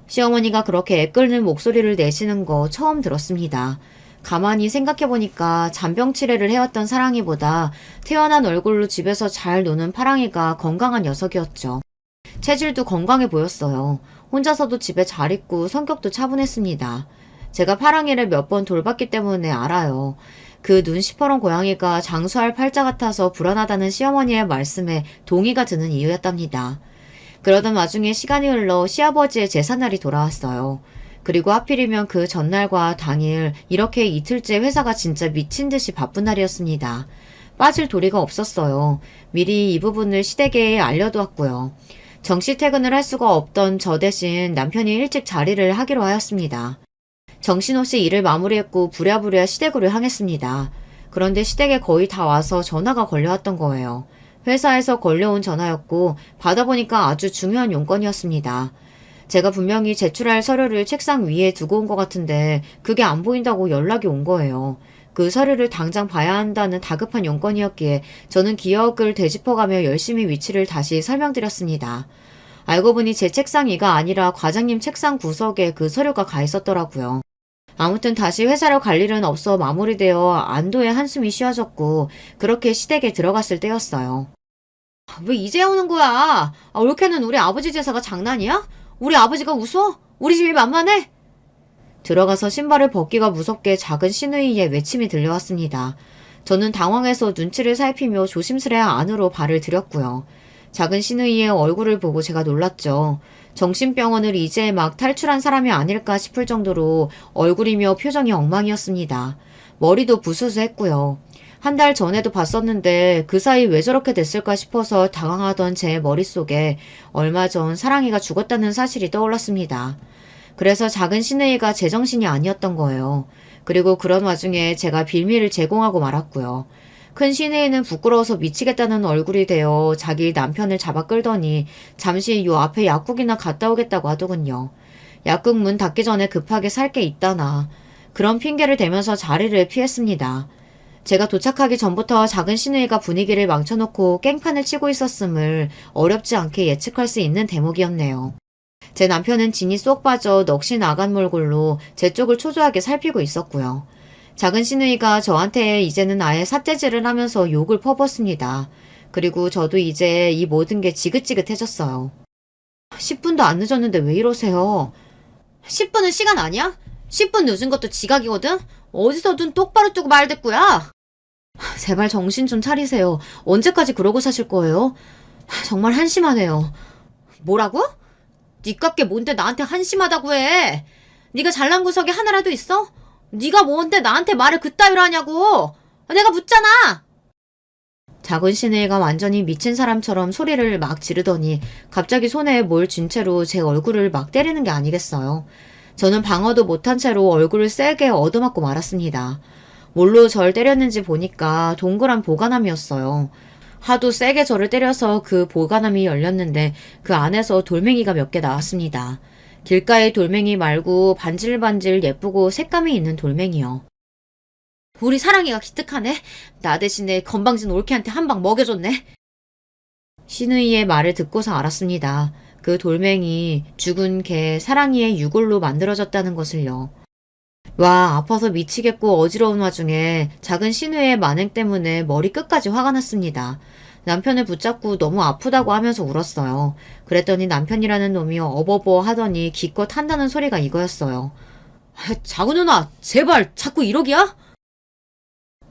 시어머니가 그렇게 애끓는 목소리를 내시는 거 처음 들었습니다. 가만히 생각해보니까 잔병 치레를 해왔던 사랑이보다 태어난 얼굴로 집에서 잘 노는 파랑이가 건강한 녀석이었죠. 체질도 건강해 보였어요. 혼자서도 집에 잘 있고 성격도 차분했습니다. 제가 파랑이를 몇 번 돌봤기 때문에 알아요. 그 눈 시퍼런 고양이가 장수할 팔자 같아서 불안하다는 시어머니의 말씀에 동의가 드는 이유였답니다. 그러던 와중에 시간이 흘러 시아버지의 제삿날이 돌아왔어요. 그리고 하필이면 그 전날과 당일 이렇게 이틀째 회사가 진짜 미친 듯이 바쁜 날이었습니다. 빠질 도리가 없었어요. 미리 이 부분을 시댁에 알려두었고요. 정시 퇴근을 할 수가 없던 저 대신 남편이 일찍 자리를 하기로 하였습니다. 정신없이 일을 마무리했고 부랴부랴 시댁으로 향했습니다. 그런데 시댁에 거의 다 와서 전화가 걸려왔던 거예요. 회사에서 걸려온 전화였고 받아보니까 아주 중요한 용건이었습니다. 제가 분명히 제출할 서류를 책상 위에 두고 온 것 같은데 그게 안 보인다고 연락이 온 거예요. 그 서류를 당장 봐야 한다는 다급한 용건이었기에 저는 기억을 되짚어가며 열심히 위치를 다시 설명드렸습니다. 알고 보니 제 책상 위가 아니라 과장님 책상 구석에 그 서류가 가 있었더라고요. 아무튼 다시 회사로 갈 일은 없어 마무리되어 안도의 한숨이 쉬어졌고 그렇게 시댁에 들어갔을 때였어요. 왜 이제 오는 거야? 올케는 우리 아버지 제사가 장난이야? 우리 아버지가 웃어? 우리 집이 만만해? 들어가서 신발을 벗기가 무섭게 작은 시누이의 외침이 들려왔습니다. 저는 당황해서 눈치를 살피며 조심스레 안으로 발을 들였고요. 작은 시누이의 얼굴을 보고 제가 놀랐죠. 정신병원을 이제 막 탈출한 사람이 아닐까 싶을 정도로 얼굴이며 표정이 엉망이었습니다. 머리도 부스스했고요. 한 달 전에도 봤었는데 그 사이 왜 저렇게 됐을까 싶어서 당황하던 제 머릿속에 얼마 전 사랑이가 죽었다는 사실이 떠올랐습니다. 그래서 작은 시누이가 제정신이 아니었던 거예요. 그리고 그런 와중에 제가 빌미를 제공하고 말았고요. 큰 시누이는 부끄러워서 미치겠다는 얼굴이 되어 자기 남편을 잡아 끌더니 잠시 요 앞에 약국이나 갔다 오겠다고 하더군요. 약국 문 닫기 전에 급하게 살 게 있다나. 그런 핑계를 대면서 자리를 피했습니다. 제가 도착하기 전부터 작은 시누이가 분위기를 망쳐놓고 깽판을 치고 있었음을 어렵지 않게 예측할 수 있는 대목이었네요. 제 남편은 진이 쏙 빠져 넋이 나간 몰골로 제 쪽을 초조하게 살피고 있었고요. 작은 시누이가 저한테 이제는 아예 삿대질을 하면서 욕을 퍼붓습니다. 그리고 저도 이제 이 모든 게 지긋지긋해졌어요. 10분도 안 늦었는데 왜 이러세요? 10분은 시간 아니야? 10분 늦은 것도 지각이거든? 어디서 눈 똑바로 뜨고 말댔구야? 제발 정신 좀 차리세요. 언제까지 그러고 사실 거예요? 정말 한심하네요. 뭐라고? 니값게 뭔데 나한테 한심하다고 해? 네가 잘난 구석이 하나라도 있어? 네가 뭔데 나한테 말을 그따위로 하냐고! 내가 묻잖아! 작은 시누이가 완전히 미친 사람처럼 소리를 막 지르더니 갑자기 손에 뭘 쥔 채로 제 얼굴을 막 때리는 게 아니겠어요. 저는 방어도 못한 채로 얼굴을 세게 얻어맞고 말았습니다. 뭘로 절 때렸는지 보니까 동그란 보관함이었어요. 하도 세게 저를 때려서 그 보관함이 열렸는데 그 안에서 돌멩이가 몇 개 나왔습니다. 길가의 돌멩이 말고 반질반질 예쁘고 색감이 있는 돌멩이요. 우리 사랑이가 기특하네. 나 대신에 건방진 올케한테 한 방 먹여줬네. 시누이의 말을 듣고서 알았습니다. 그 돌멩이 죽은 개 사랑이의 유골로 만들어졌다는 것을요. 와, 아파서 미치겠고 어지러운 와중에 작은 시누이의 만행 때문에 머리 끝까지 화가 났습니다. 남편을 붙잡고 너무 아프다고 하면서 울었어요. 그랬더니 남편이라는 놈이 어버버 하더니 기껏 한다는 소리가 이거였어요. 작은 누나, 제발 자꾸 이러기야?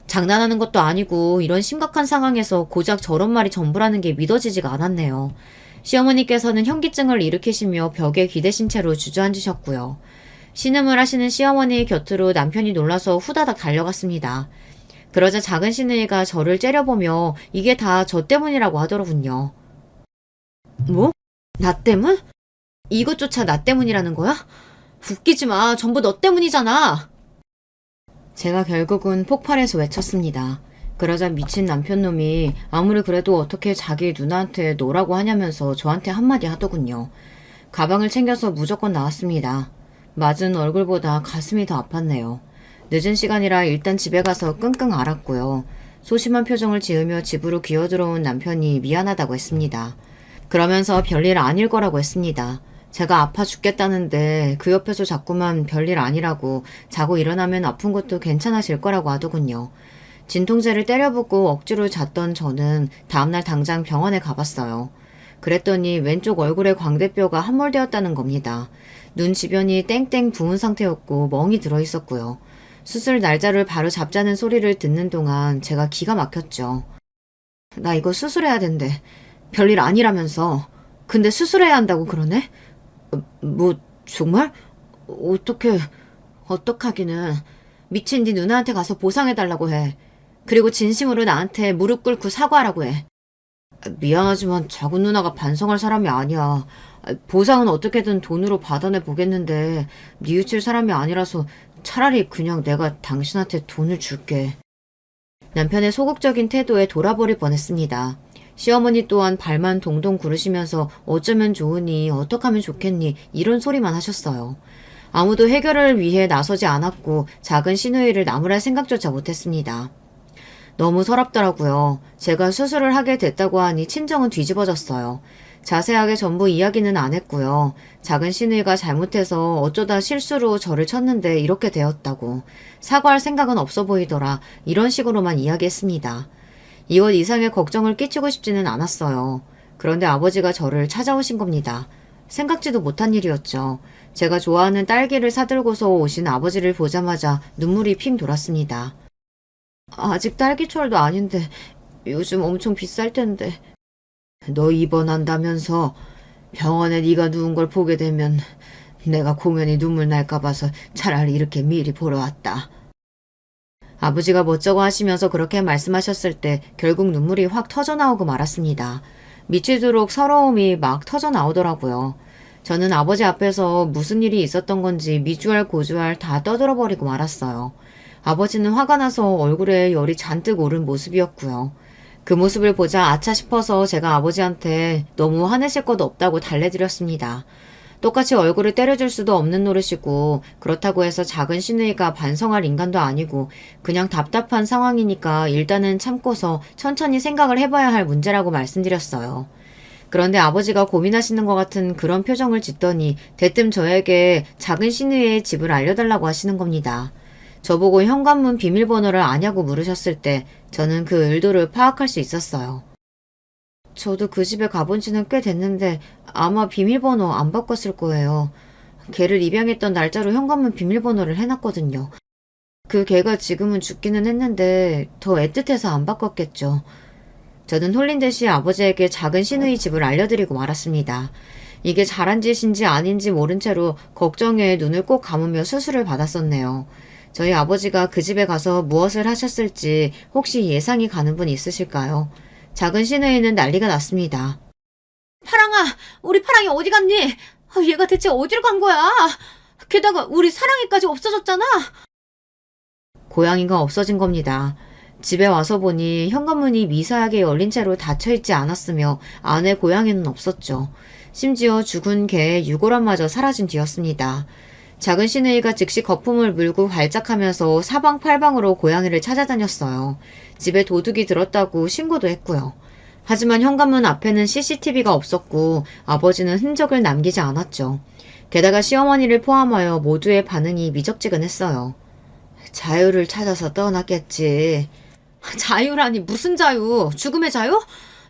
장난하는 것도 아니고 이런 심각한 상황에서 고작 저런 말이 전부라는 게 믿어지지가 않았네요. 시어머니께서는 현기증을 일으키시며 벽에 기대신 채로 주저앉으셨고요. 신음을 하시는 시어머니 곁으로 남편이 놀라서 후다닥 달려갔습니다. 그러자 작은 시누이가 저를 째려보며 이게 다 저 때문이라고 하더군요. 뭐? 나 때문? 이것조차 나 때문이라는 거야? 웃기지 마. 전부 너 때문이잖아. 제가 결국은 폭발해서 외쳤습니다. 그러자 미친 남편놈이 아무리 그래도 어떻게 자기 누나한테 너라고 하냐면서 저한테 한마디 하더군요. 가방을 챙겨서 무조건 나왔습니다. 맞은 얼굴보다 가슴이 더 아팠네요. 늦은 시간이라 일단 집에 가서 끙끙 앓았고요. 소심한 표정을 지으며 집으로 기어들어온 남편이 미안하다고 했습니다. 그러면서 별일 아닐 거라고 했습니다. 제가 아파 죽겠다는데 그 옆에서 자꾸만 별일 아니라고 자고 일어나면 아픈 것도 괜찮아질 거라고 하더군요. 진통제를 때려붓고 억지로 잤던 저는 다음날 당장 병원에 가봤어요. 그랬더니 왼쪽 얼굴에 광대뼈가 함몰되었다는 겁니다. 눈 주변이 땡땡 부은 상태였고 멍이 들어있었고요. 수술 날짜를 바로 잡자는 소리를 듣는 동안 제가 기가 막혔죠. 나 이거 수술해야 된대. 별일 아니라면서. 근데 수술해야 한다고 그러네? 정말? 어떡하기는. 미친 네 누나한테 가서 보상해달라고 해. 그리고 진심으로 나한테 무릎 꿇고 사과하라고 해. 미안하지만 작은 누나가 반성할 사람이 아니야. 보상은 어떻게든 돈으로 받아내 보겠는데 뉘우칠 사람이 아니라서 차라리 그냥 내가 당신한테 돈을 줄게. 남편의 소극적인 태도에 돌아버릴 뻔했습니다. 시어머니 또한 발만 동동 구르시면서 어쩌면 좋으니 어떡하면 좋겠니 이런 소리만 하셨어요. 아무도 해결을 위해 나서지 않았고 작은 시누이를 나무랄 생각조차 못했습니다. 너무 서럽더라고요. 제가 수술을 하게 됐다고 하니 친정은 뒤집어졌어요. 자세하게 전부 이야기는 안 했고요. 작은 시누이가 잘못해서 어쩌다 실수로 저를 쳤는데 이렇게 되었다고. 사과할 생각은 없어 보이더라. 이런 식으로만 이야기했습니다. 이것 이상의 걱정을 끼치고 싶지는 않았어요. 그런데 아버지가 저를 찾아오신 겁니다. 생각지도 못한 일이었죠. 제가 좋아하는 딸기를 사들고서 오신 아버지를 보자마자 눈물이 핑 돌았습니다. 아직 딸기철도 아닌데 요즘 엄청 비쌀 텐데. 너 입원한다면서 병원에 네가 누운 걸 보게 되면 내가 공연히 눈물 날까 봐서 차라리 이렇게 미리 보러 왔다. 아버지가 멋쩍어 하시면서 그렇게 말씀하셨을 때 결국 눈물이 확 터져 나오고 말았습니다. 미치도록 서러움이 막 터져 나오더라고요. 저는 아버지 앞에서 무슨 일이 있었던 건지 미주알 고주알 다 떠들어버리고 말았어요. 아버지는 화가 나서 얼굴에 열이 잔뜩 오른 모습이었고요. 그 모습을 보자 아차 싶어서 제가 아버지한테 너무 화내실 것 없다고 달래드렸습니다. 똑같이 얼굴을 때려줄 수도 없는 노릇이고 그렇다고 해서 작은 시누이가 반성할 인간도 아니고 그냥 답답한 상황이니까 일단은 참고서 천천히 생각을 해봐야 할 문제라고 말씀드렸어요. 그런데 아버지가 고민하시는 것 같은 그런 표정을 짓더니 대뜸 저에게 작은 시누이의 집을 알려달라고 하시는 겁니다. 저보고 현관문 비밀번호를 아냐고 물으셨을 때 저는 그 의도를 파악할 수 있었어요. 저도 그 집에 가본 지는 꽤 됐는데 아마 비밀번호 안 바꿨을 거예요. 걔를 입양했던 날짜로 현관문 비밀번호를 해놨거든요. 그 걔가 지금은 죽기는 했는데 더 애틋해서 안 바꿨겠죠. 저는 홀린 듯이 아버지에게 작은 시누이 집을 알려드리고 말았습니다. 이게 잘한 짓인지 아닌지 모른 채로 걱정에 눈을 꼭 감으며 수술을 받았었네요. 저희 아버지가 그 집에 가서 무엇을 하셨을지 혹시 예상이 가는 분 있으실까요? 작은 시누이는 난리가 났습니다. 파랑아, 우리 파랑이 어디 갔니? 얘가 대체 어디로 간 거야? 게다가 우리 사랑이까지 없어졌잖아. 고양이가 없어진 겁니다. 집에 와서 보니 현관문이 미세하게 열린 채로 닫혀있지 않았으며 안에 고양이는 없었죠. 심지어 죽은 개의 유골함마저 사라진 뒤였습니다. 작은 시누이가 즉시 거품을 물고 발작하면서 사방팔방으로 고양이를 찾아다녔어요. 집에 도둑이 들었다고 신고도 했고요. 하지만 현관문 앞에는 CCTV가 없었고 아버지는 흔적을 남기지 않았죠. 게다가 시어머니를 포함하여 모두의 반응이 미적지근했어요. 자유를 찾아서 떠났겠지. 자유라니 무슨 자유? 죽음의 자유?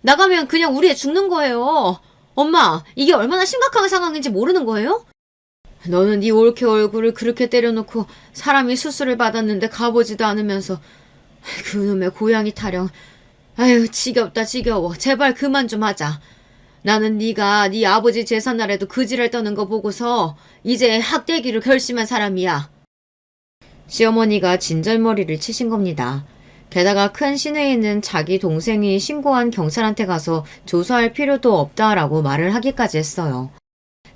나가면 그냥 우리 애 죽는 거예요. 엄마, 이게 얼마나 심각한 상황인지 모르는 거예요? 너는 네 올케 얼굴을 그렇게 때려놓고 사람이 수술을 받았는데 가보지도 않으면서 그놈의 고양이 타령. 아유 지겹다 지겨워. 제발 그만 좀 하자. 나는 네가 네 아버지 제삿날에도 그지를 떠는 거 보고서 이제 학대기를 결심한 사람이야. 시어머니가 진절머리를 치신 겁니다. 게다가 큰 시누이는 자기 동생이 신고한 경찰한테 가서 조사할 필요도 없다라고 말을 하기까지 했어요.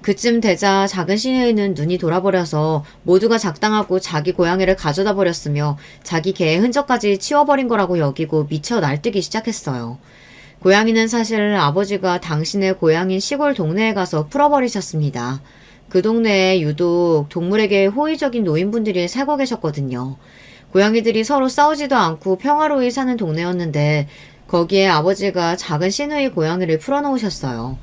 그쯤 되자 작은 시누이는 눈이 돌아버려서 모두가 작당하고 자기 고양이를 가져다 버렸으며 자기 개의 흔적까지 치워버린 거라고 여기고 미쳐 날뛰기 시작했어요. 고양이는 사실 아버지가 당신의 고향인 시골 동네에 가서 풀어버리셨습니다. 그 동네에 유독 동물에게 호의적인 노인분들이 살고 계셨거든요. 고양이들이 서로 싸우지도 않고 평화로이 사는 동네였는데 거기에 아버지가 작은 시누이 고양이를 풀어놓으셨어요.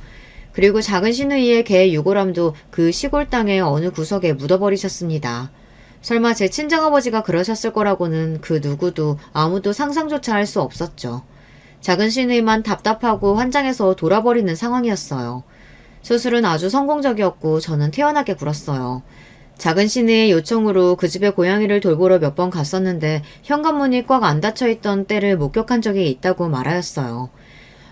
그리고 작은 시누이의 개 유골함도 그 시골 땅의 어느 구석에 묻어버리셨습니다. 설마 제 친정아버지가 그러셨을 거라고는 그 누구도 아무도 상상조차 할 수 없었죠. 작은 시누이만 답답하고 환장해서 돌아버리는 상황이었어요. 수술은 아주 성공적이었고 저는 태연하게 굴었어요. 작은 시누이의 요청으로 그 집에 고양이를 돌보러 몇 번 갔었는데 현관문이 꽉 안 닫혀있던 때를 목격한 적이 있다고 말하였어요.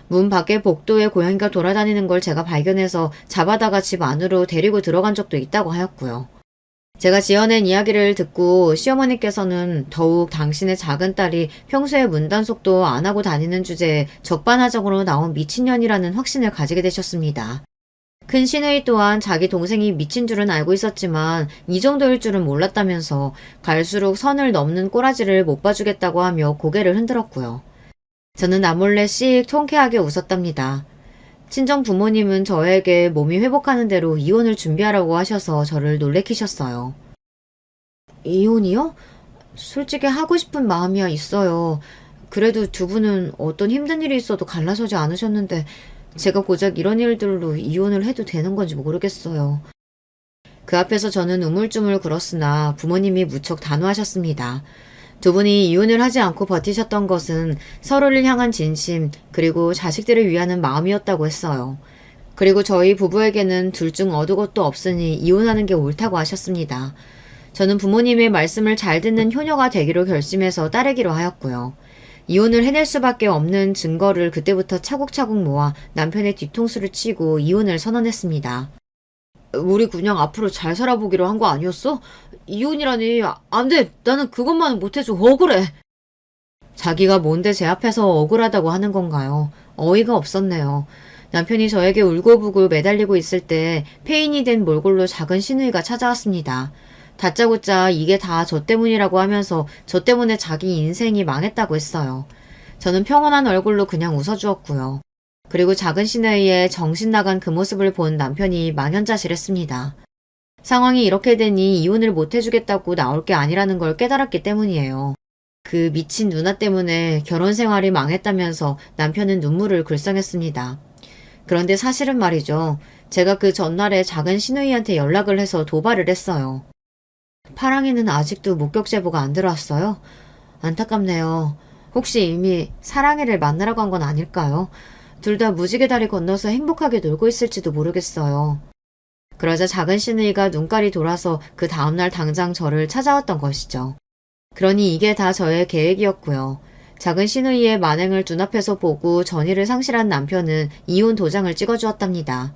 문 밖에 복도에 고양이가 돌아다니는 걸 제가 발견해서 잡아다가 집 안으로 데리고 들어간 적도 있다고 하였고요. 제가 지어낸 이야기를 듣고 시어머니께서는 더욱 당신의 작은 딸이 평소에 문단속도 안 하고 다니는 주제에 적반하장으로 나온 미친년이라는 확신을 가지게 되셨습니다. 큰 시누이 또한 자기 동생이 미친 줄은 알고 있었지만 이 정도일 줄은 몰랐다면서 갈수록 선을 넘는 꼬라지를 못 봐주겠다고 하며 고개를 흔들었고요. 저는 나몰래 씩 통쾌하게 웃었답니다. 친정 부모님은 저에게 몸이 회복하는 대로 이혼을 준비하라고 하셔서 저를 놀래키셨어요. 이혼이요? 솔직히 하고 싶은 마음이야 있어요. 그래도 두 분은 어떤 힘든 일이 있어도 갈라서지 않으셨는데 제가 고작 이런 일들로 이혼을 해도 되는 건지 모르겠어요. 그 앞에서 저는 우물쭈물 굴었으나 부모님이 무척 단호하셨습니다. 두 분이 이혼을 하지 않고 버티셨던 것은 서로를 향한 진심 그리고 자식들을 위하는 마음이었다고 했어요. 그리고 저희 부부에게는 둘 중 어두 것도 없으니 이혼하는 게 옳다고 하셨습니다. 저는 부모님의 말씀을 잘 듣는 효녀가 되기로 결심해서 따르기로 하였고요. 이혼을 해낼 수밖에 없는 증거를 그때부터 차곡차곡 모아 남편의 뒤통수를 치고 이혼을 선언했습니다. 우리 그냥 앞으로 잘 살아보기로 한 거 아니었어? 이혼이라니. 안 돼. 나는 그것만은 못해줘. 억울해. 자기가 뭔데 제 앞에서 억울하다고 하는 건가요? 어이가 없었네요. 남편이 저에게 울고불고 매달리고 있을 때 폐인이 된 몰골로 작은 시누이가 찾아왔습니다. 다짜고짜 이게 다 저 때문이라고 하면서 저 때문에 자기 인생이 망했다고 했어요. 저는 평온한 얼굴로 그냥 웃어주었고요. 그리고 작은 시누이의 정신 나간 그 모습을 본 남편이 망연자실했습니다. 상황이 이렇게 되니 이혼을 못 해주겠다고 나올 게 아니라는 걸 깨달았기 때문이에요. 그 미친 누나 때문에 결혼 생활이 망했다면서 남편은 눈물을 글썽였습니다. 그런데 사실은 말이죠. 제가 그 전날에 작은 시누이한테 연락을 해서 도발을 했어요. 파랑이는 아직도 목격 제보가 안 들어왔어요? 안타깝네요. 혹시 이미 사랑이를 만나러 간 건 아닐까요? 둘 다 무지개 다리 건너서 행복하게 놀고 있을지도 모르겠어요. 그러자 작은 시누이가 눈깔이 돌아서 그 다음날 당장 저를 찾아왔던 것이죠. 그러니 이게 다 저의 계획이었고요. 작은 시누이의 만행을 눈앞에서 보고 전의를 상실한 남편은 이혼 도장을 찍어주었답니다.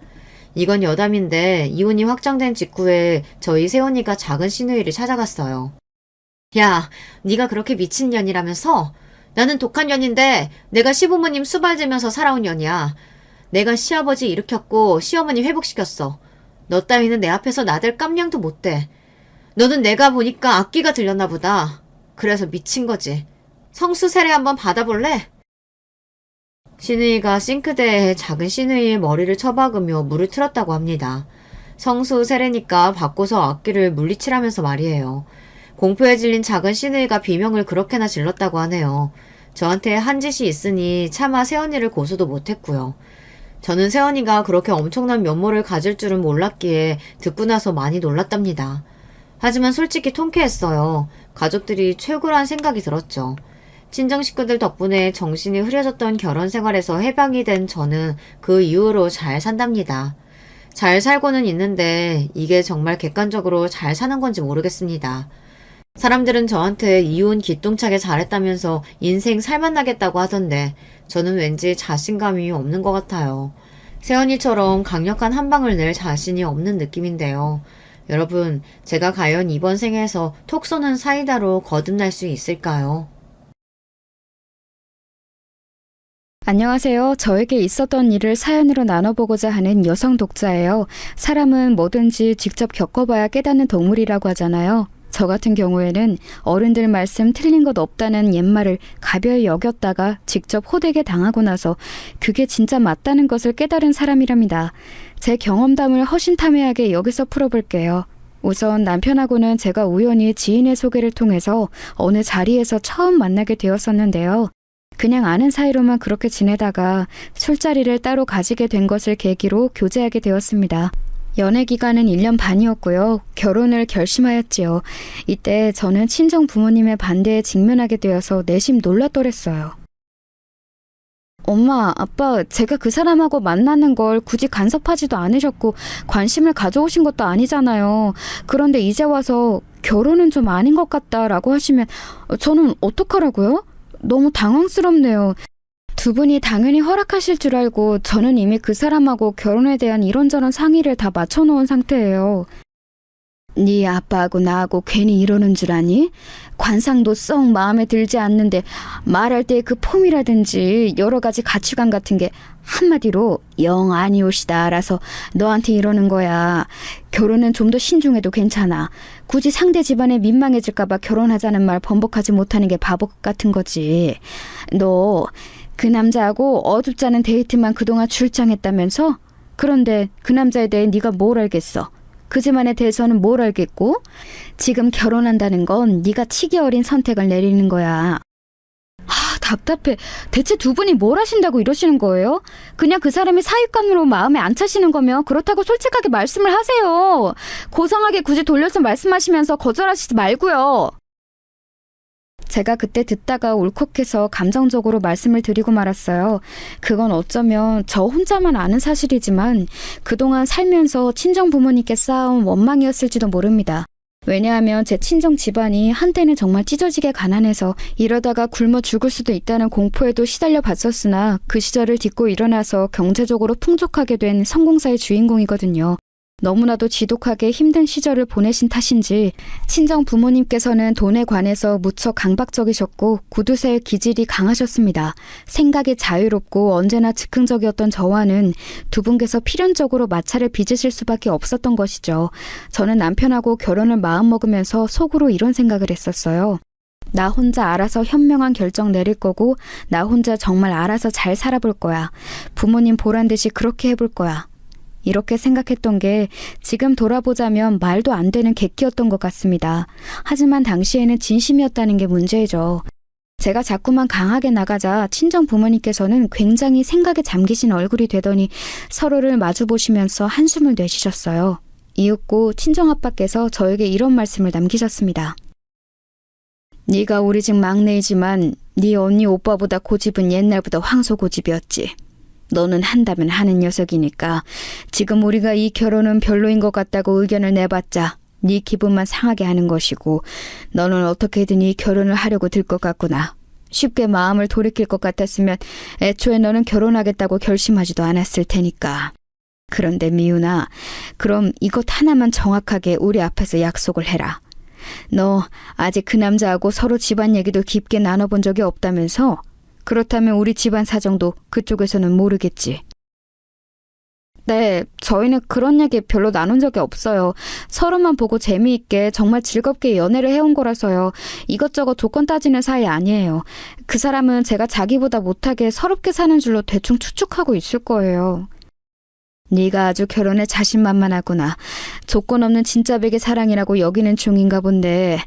이건 여담인데 이혼이 확정된 직후에 저희 새언니가 작은 시누이를 찾아갔어요. 야, 네가 그렇게 미친년이라면서? 나는 독한 년인데 내가 시부모님 수발지면서 살아온 년이야. 내가 시아버지 일으켰고 시어머니 회복시켰어. 너 따위는 내 앞에서 나댈 깜냥도 못 대. 너는 내가 보니까 악기가 들렸나 보다. 그래서 미친 거지. 성수 세례 한번 받아볼래? 시누이가 싱크대에 작은 시누이의 머리를 쳐박으며 물을 틀었다고 합니다. 성수 세례니까 바꿔서 악기를 물리치라면서 말이에요. 공포에 질린 작은 시누이가 비명을 그렇게나 질렀다고 하네요. 저한테 한 짓이 있으니 차마 새언니를 고소도 못했고요. 저는 새언니가 그렇게 엄청난 면모를 가질 줄은 몰랐기에 듣고 나서 많이 놀랐답니다. 하지만 솔직히 통쾌했어요. 가족들이 최고란 생각이 들었죠. 친정 식구들 덕분에 정신이 흐려졌던 결혼 생활에서 해방이 된 저는 그 이후로 잘 산답니다. 잘 살고는 있는데 이게 정말 객관적으로 잘 사는 건지 모르겠습니다. 사람들은 저한테 이혼 기똥차게 잘했다면서 인생 살맛나겠다고 하던데 저는 왠지 자신감이 없는 것 같아요. 새언니처럼 강력한 한 방을 낼 자신이 없는 느낌인데요. 여러분, 제가 과연 이번 생에서 톡 쏘는 사이다로 거듭날 수 있을까요? 안녕하세요. 저에게 있었던 일을 사연으로 나눠보고자 하는 여성 독자예요. 사람은 뭐든지 직접 겪어봐야 깨닫는 동물이라고 하잖아요. 저 같은 경우에는 어른들 말씀 틀린 것 없다는 옛말을 가벼이 여겼다가 직접 호되게 당하고 나서 그게 진짜 맞다는 것을 깨달은 사람이랍니다. 제 경험담을 허심탄회하게 여기서 풀어볼게요. 우선 남편하고는 제가 우연히 지인의 소개를 통해서 어느 자리에서 처음 만나게 되었었는데요. 그냥 아는 사이로만 그렇게 지내다가 술자리를 따로 가지게 된 것을 계기로 교제하게 되었습니다. 연애 기간은 1년 반이었고요. 결혼을 결심하였지요. 이때 저는 친정 부모님의 반대에 직면하게 되어서 내심 놀랐더랬어요. 엄마, 아빠, 제가 그 사람하고 만나는 걸 굳이 간섭하지도 않으셨고 관심을 가져오신 것도 아니잖아요. 그런데 이제 와서 결혼은 좀 아닌 것 같다라고 하시면 저는 어떡하라고요? 너무 당황스럽네요. 두 분이 당연히 허락하실 줄 알고 저는 이미 그 사람하고 결혼에 대한 이런저런 상의를 다 맞춰놓은 상태예요. 네 아빠하고 나하고 괜히 이러는 줄 아니? 관상도 썩 마음에 들지 않는데 말할 때 그 폼이라든지 여러 가지 가치관 같은 게 한마디로 영 아니오시다 알아서 너한테 이러는 거야. 결혼은 좀 더 신중해도 괜찮아. 굳이 상대 집안에 민망해질까 봐 결혼하자는 말 번복하지 못하는 게 바보 같은 거지. 너 그 남자하고 어줍잖은 데이트만 그동안 출장했다면서? 그런데 그 남자에 대해 네가 뭘 알겠어? 그 집안에 대해서는 뭘 알겠고? 지금 결혼한다는 건 네가 치기 어린 선택을 내리는 거야. 답답해. 대체 두 분이 뭘 하신다고 이러시는 거예요? 그냥 그 사람이 사윗감으로 마음에 안 차시는 거면 그렇다고 솔직하게 말씀을 하세요. 고상하게 굳이 돌려서 말씀하시면서 거절하시지 말고요. 제가 그때 듣다가 울컥해서 감정적으로 말씀을 드리고 말았어요. 그건 어쩌면 저 혼자만 아는 사실이지만 그동안 살면서 친정 부모님께 쌓아온 원망이었을지도 모릅니다. 왜냐하면 제 친정 집안이 한때는 정말 찢어지게 가난해서 이러다가 굶어 죽을 수도 있다는 공포에도 시달려 봤었으나 그 시절을 딛고 일어나서 경제적으로 풍족하게 된 성공사의 주인공이거든요. 너무나도 지독하게 힘든 시절을 보내신 탓인지 친정 부모님께서는 돈에 관해서 무척 강박적이셨고 구두쇠의 기질이 강하셨습니다. 생각이 자유롭고 언제나 즉흥적이었던 저와는 두 분께서 필연적으로 마찰을 빚으실 수밖에 없었던 것이죠. 저는 남편하고 결혼을 마음먹으면서 속으로 이런 생각을 했었어요. 나 혼자 알아서 현명한 결정 내릴 거고 나 혼자 정말 알아서 잘 살아볼 거야. 부모님 보란 듯이 그렇게 해볼 거야. 이렇게 생각했던 게 지금 돌아보자면 말도 안 되는 객기였던 것 같습니다. 하지만 당시에는 진심이었다는 게 문제죠. 제가 자꾸만 강하게 나가자 친정 부모님께서는 굉장히 생각에 잠기신 얼굴이 되더니 서로를 마주보시면서 한숨을 내쉬셨어요. 이윽고 친정아빠께서 저에게 이런 말씀을 남기셨습니다. 네가 우리 집 막내이지만 네 언니 오빠보다 고집은 옛날보다 황소고집이었지. 너는 한다면 하는 녀석이니까 지금 우리가 이 결혼은 별로인 것 같다고 의견을 내봤자 네 기분만 상하게 하는 것이고 너는 어떻게든 이 결혼을 하려고 들 것 같구나. 쉽게 마음을 돌이킬 것 같았으면 애초에 너는 결혼하겠다고 결심하지도 않았을 테니까. 그런데 미윤아, 그럼 이것 하나만 정확하게 우리 앞에서 약속을 해라. 너 아직 그 남자하고 서로 집안 얘기도 깊게 나눠본 적이 없다면서? 그렇다면 우리 집안 사정도 그쪽에서는 모르겠지. 네, 저희는 그런 얘기 별로 나눈 적이 없어요. 서로만 보고 재미있게 정말 즐겁게 연애를 해온 거라서요. 이것저것 조건 따지는 사이 아니에요. 그 사람은 제가 자기보다 못하게 서럽게 사는 줄로 대충 추측하고 있을 거예요. 네가 아주 결혼에 자신만만하구나. 조건 없는 진짜 백의 사랑이라고 여기는 중인가 본데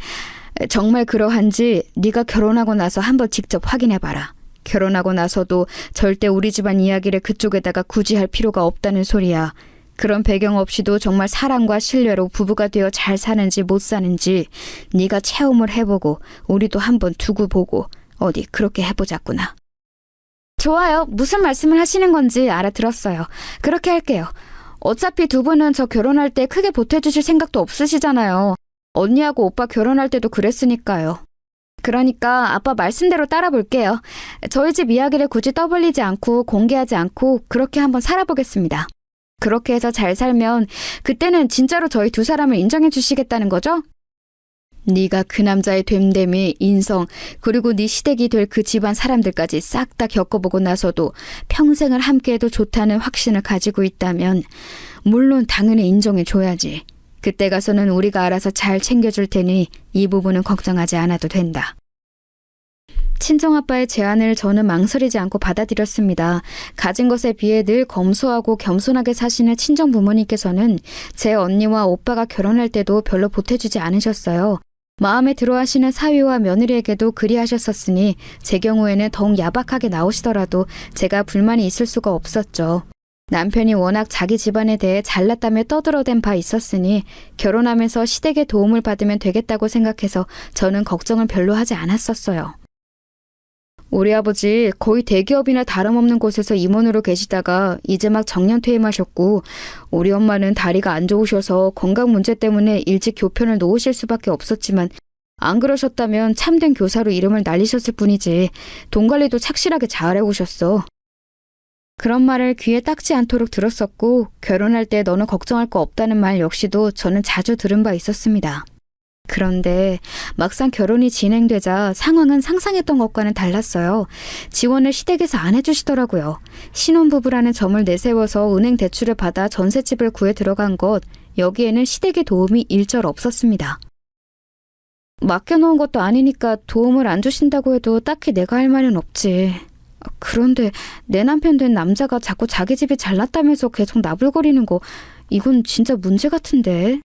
정말 그러한지 네가 결혼하고 나서 한번 직접 확인해봐라. 결혼하고 나서도 절대 우리 집안 이야기를 그쪽에다가 굳이 할 필요가 없다는 소리야. 그런 배경 없이도 정말 사랑과 신뢰로 부부가 되어 잘 사는지 못 사는지 네가 체험을 해보고 우리도 한번 두고 보고 어디 그렇게 해보자꾸나. 좋아요. 무슨 말씀을 하시는 건지 알아들었어요. 그렇게 할게요. 어차피 두 분은 저 결혼할 때 크게 보태주실 생각도 없으시잖아요. 언니하고 오빠 결혼할 때도 그랬으니까요. 그러니까 아빠 말씀대로 따라 볼게요. 저희 집 이야기를 굳이 떠벌리지 않고 공개하지 않고 그렇게 한번 살아보겠습니다. 그렇게 해서 잘 살면 그때는 진짜로 저희 두 사람을 인정해 주시겠다는 거죠? 네가 그 남자의 됨됨이, 인성, 그리고 네 시댁이 될 그 집안 사람들까지 싹 다 겪어보고 나서도 평생을 함께해도 좋다는 확신을 가지고 있다면 물론 당연히 인정해 줘야지. 그때 가서는 우리가 알아서 잘 챙겨줄 테니 이 부분은 걱정하지 않아도 된다. 친정아빠의 제안을 저는 망설이지 않고 받아들였습니다. 가진 것에 비해 늘 검소하고 겸손하게 사시는 친정 부모님께서는 제 언니와 오빠가 결혼할 때도 별로 보태주지 않으셨어요. 마음에 들어하시는 사위와 며느리에게도 그리하셨었으니 제 경우에는 더욱 야박하게 나오시더라도 제가 불만이 있을 수가 없었죠. 남편이 워낙 자기 집안에 대해 잘났다며 떠들어댄 바 있었으니 결혼하면서 시댁의 도움을 받으면 되겠다고 생각해서 저는 걱정을 별로 하지 않았었어요. 우리 아버지 거의 대기업이나 다름없는 곳에서 임원으로 계시다가 이제 막 정년 퇴임하셨고, 우리 엄마는 다리가 안 좋으셔서 건강 문제 때문에 일찍 교편을 놓으실 수밖에 없었지만, 안 그러셨다면 참된 교사로 이름을 날리셨을 뿐이지 돈 관리도 착실하게 잘해오셨어. 그런 말을 귀에 딱지 않도록 들었었고, 결혼할 때 너는 걱정할 거 없다는 말 역시도 저는 자주 들은 바 있었습니다. 그런데 막상 결혼이 진행되자 상황은 상상했던 것과는 달랐어요. 지원을 시댁에서 안 해주시더라고요. 신혼부부라는 점을 내세워서 은행 대출을 받아 전셋집을 구해 들어간 것, 여기에는 시댁의 도움이 일절 없었습니다. 맡겨놓은 것도 아니니까 도움을 안 주신다고 해도 딱히 내가 할 말은 없지. 그런데 내 남편 된 남자가 자꾸 자기 집이 잘났다면서 계속 나불거리는 거, 이건 진짜 문제 같은데.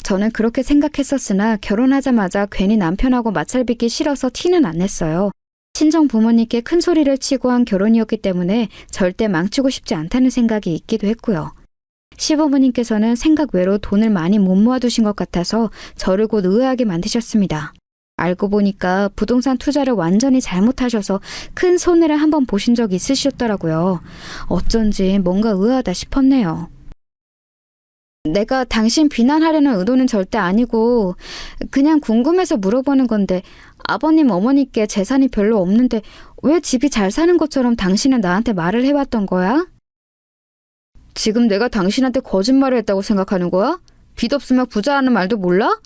저는 그렇게 생각했었으나 결혼하자마자 괜히 남편하고 마찰 빚기 싫어서 티는 안 냈어요. 친정 부모님께 큰 소리를 치고 한 결혼이었기 때문에 절대 망치고 싶지 않다는 생각이 있기도 했고요. 시부모님께서는 생각 외로 돈을 많이 못 모아두신 것 같아서 저를 곧 의아하게 만드셨습니다. 알고 보니까 부동산 투자를 완전히 잘못하셔서 큰 손해를 한번 보신 적이 있으셨더라고요. 어쩐지 뭔가 의아하다 싶었네요. 내가 당신 비난하려는 의도는 절대 아니고 그냥 궁금해서 물어보는 건데, 아버님 어머니께 재산이 별로 없는데 왜 집이 잘 사는 것처럼 당신은 나한테 말을 해왔던 거야? 지금 내가 당신한테 거짓말을 했다고 생각하는 거야? 빚 없으면 부자라는 말도 몰라?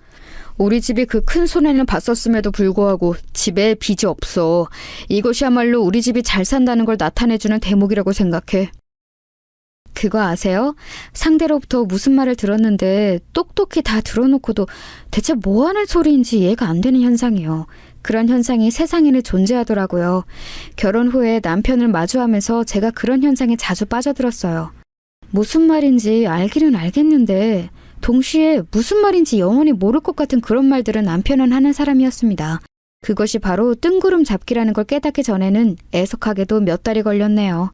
우리 집이 그 큰 손해를 봤었음에도 불구하고 집에 빚이 없어. 이것이야말로 우리 집이 잘 산다는 걸 나타내주는 대목이라고 생각해. 그거 아세요? 상대로부터 무슨 말을 들었는데 똑똑히 다 들어놓고도 대체 뭐 하는 소리인지 이해가 안 되는 현상이에요. 그런 현상이 세상에는 존재하더라고요. 결혼 후에 남편을 마주하면서 제가 그런 현상에 자주 빠져들었어요. 무슨 말인지 알기는 알겠는데 동시에 무슨 말인지 영원히 모를 것 같은 그런 말들은 남편은 하는 사람이었습니다. 그것이 바로 뜬구름 잡기라는 걸 깨닫기 전에는 애석하게도 몇 달이 걸렸네요.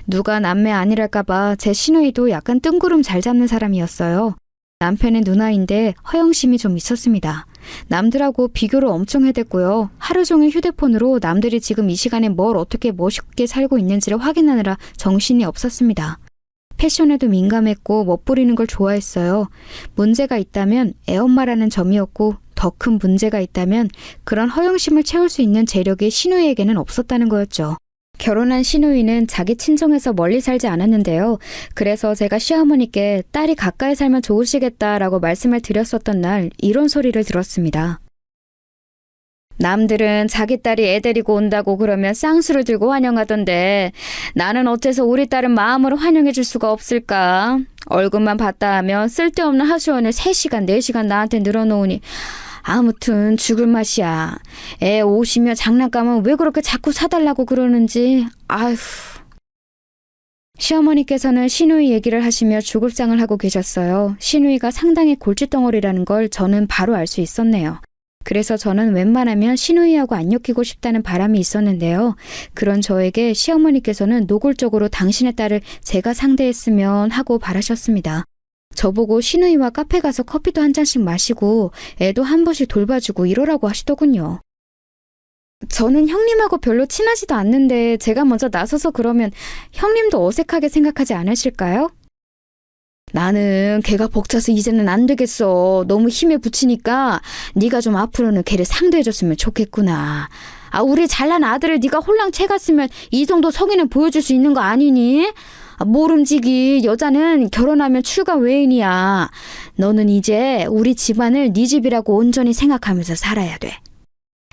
누가 남매 아니랄까봐 제 시누이도 약간 뜬구름 잘 잡는 사람이었어요. 남편의 누나인데 허영심이 좀 있었습니다. 남들하고 비교를 엄청 해댔고요. 하루 종일 휴대폰으로 남들이 지금 이 시간에 뭘 어떻게 멋있게 살고 있는지를 확인하느라 정신이 없었습니다. 패션에도 민감했고 멋부리는 걸 좋아했어요. 문제가 있다면 애엄마라는 점이었고, 더 큰 문제가 있다면 그런 허영심을 채울 수 있는 재력이 시누이에게는 없었다는 거였죠. 결혼한 시누이는 자기 친정에서 멀리 살지 않았는데요. 그래서 제가 시어머니께 딸이 가까이 살면 좋으시겠다라고 말씀을 드렸었던 날 이런 소리를 들었습니다. 남들은 자기 딸이 애 데리고 온다고 그러면 쌍수를 들고 환영하던데 나는 어째서 우리 딸은 마음으로 환영해 줄 수가 없을까? 얼굴만 봤다 하면 쓸데없는 하소연을 3시간, 4시간 나한테 늘어놓으니 아무튼 죽을 맛이야. 애 오시며 장난감은 왜 그렇게 자꾸 사달라고 그러는지. 아휴. 시어머니께서는 시누이 얘기를 하시며 죽을상을 하고 계셨어요. 시누이가 상당히 골칫덩어리라는 걸 저는 바로 알 수 있었네요. 그래서 저는 웬만하면 시누이하고 안 엮이고 싶다는 바람이 있었는데요. 그런 저에게 시어머니께서는 노골적으로 당신의 딸을 제가 상대했으면 하고 바라셨습니다. 저보고 시누이와 카페 가서 커피도 한 잔씩 마시고 애도 한 번씩 돌봐주고 이러라고 하시더군요. 저는 형님하고 별로 친하지도 않는데 제가 먼저 나서서 그러면 형님도 어색하게 생각하지 않으실까요? 나는 걔가 벅차서 이제는 안 되겠어. 너무 힘에 부치니까 네가 좀 앞으로는 걔를 상대해줬으면 좋겠구나. 아, 우리 잘난 아들을 네가 홀랑 채갔으면 이 정도 성의는 보여줄 수 있는 거 아니니? 모름지기 여자는 결혼하면 출가 외인이야. 너는 이제 우리 집안을 네 집이라고 온전히 생각하면서 살아야 돼.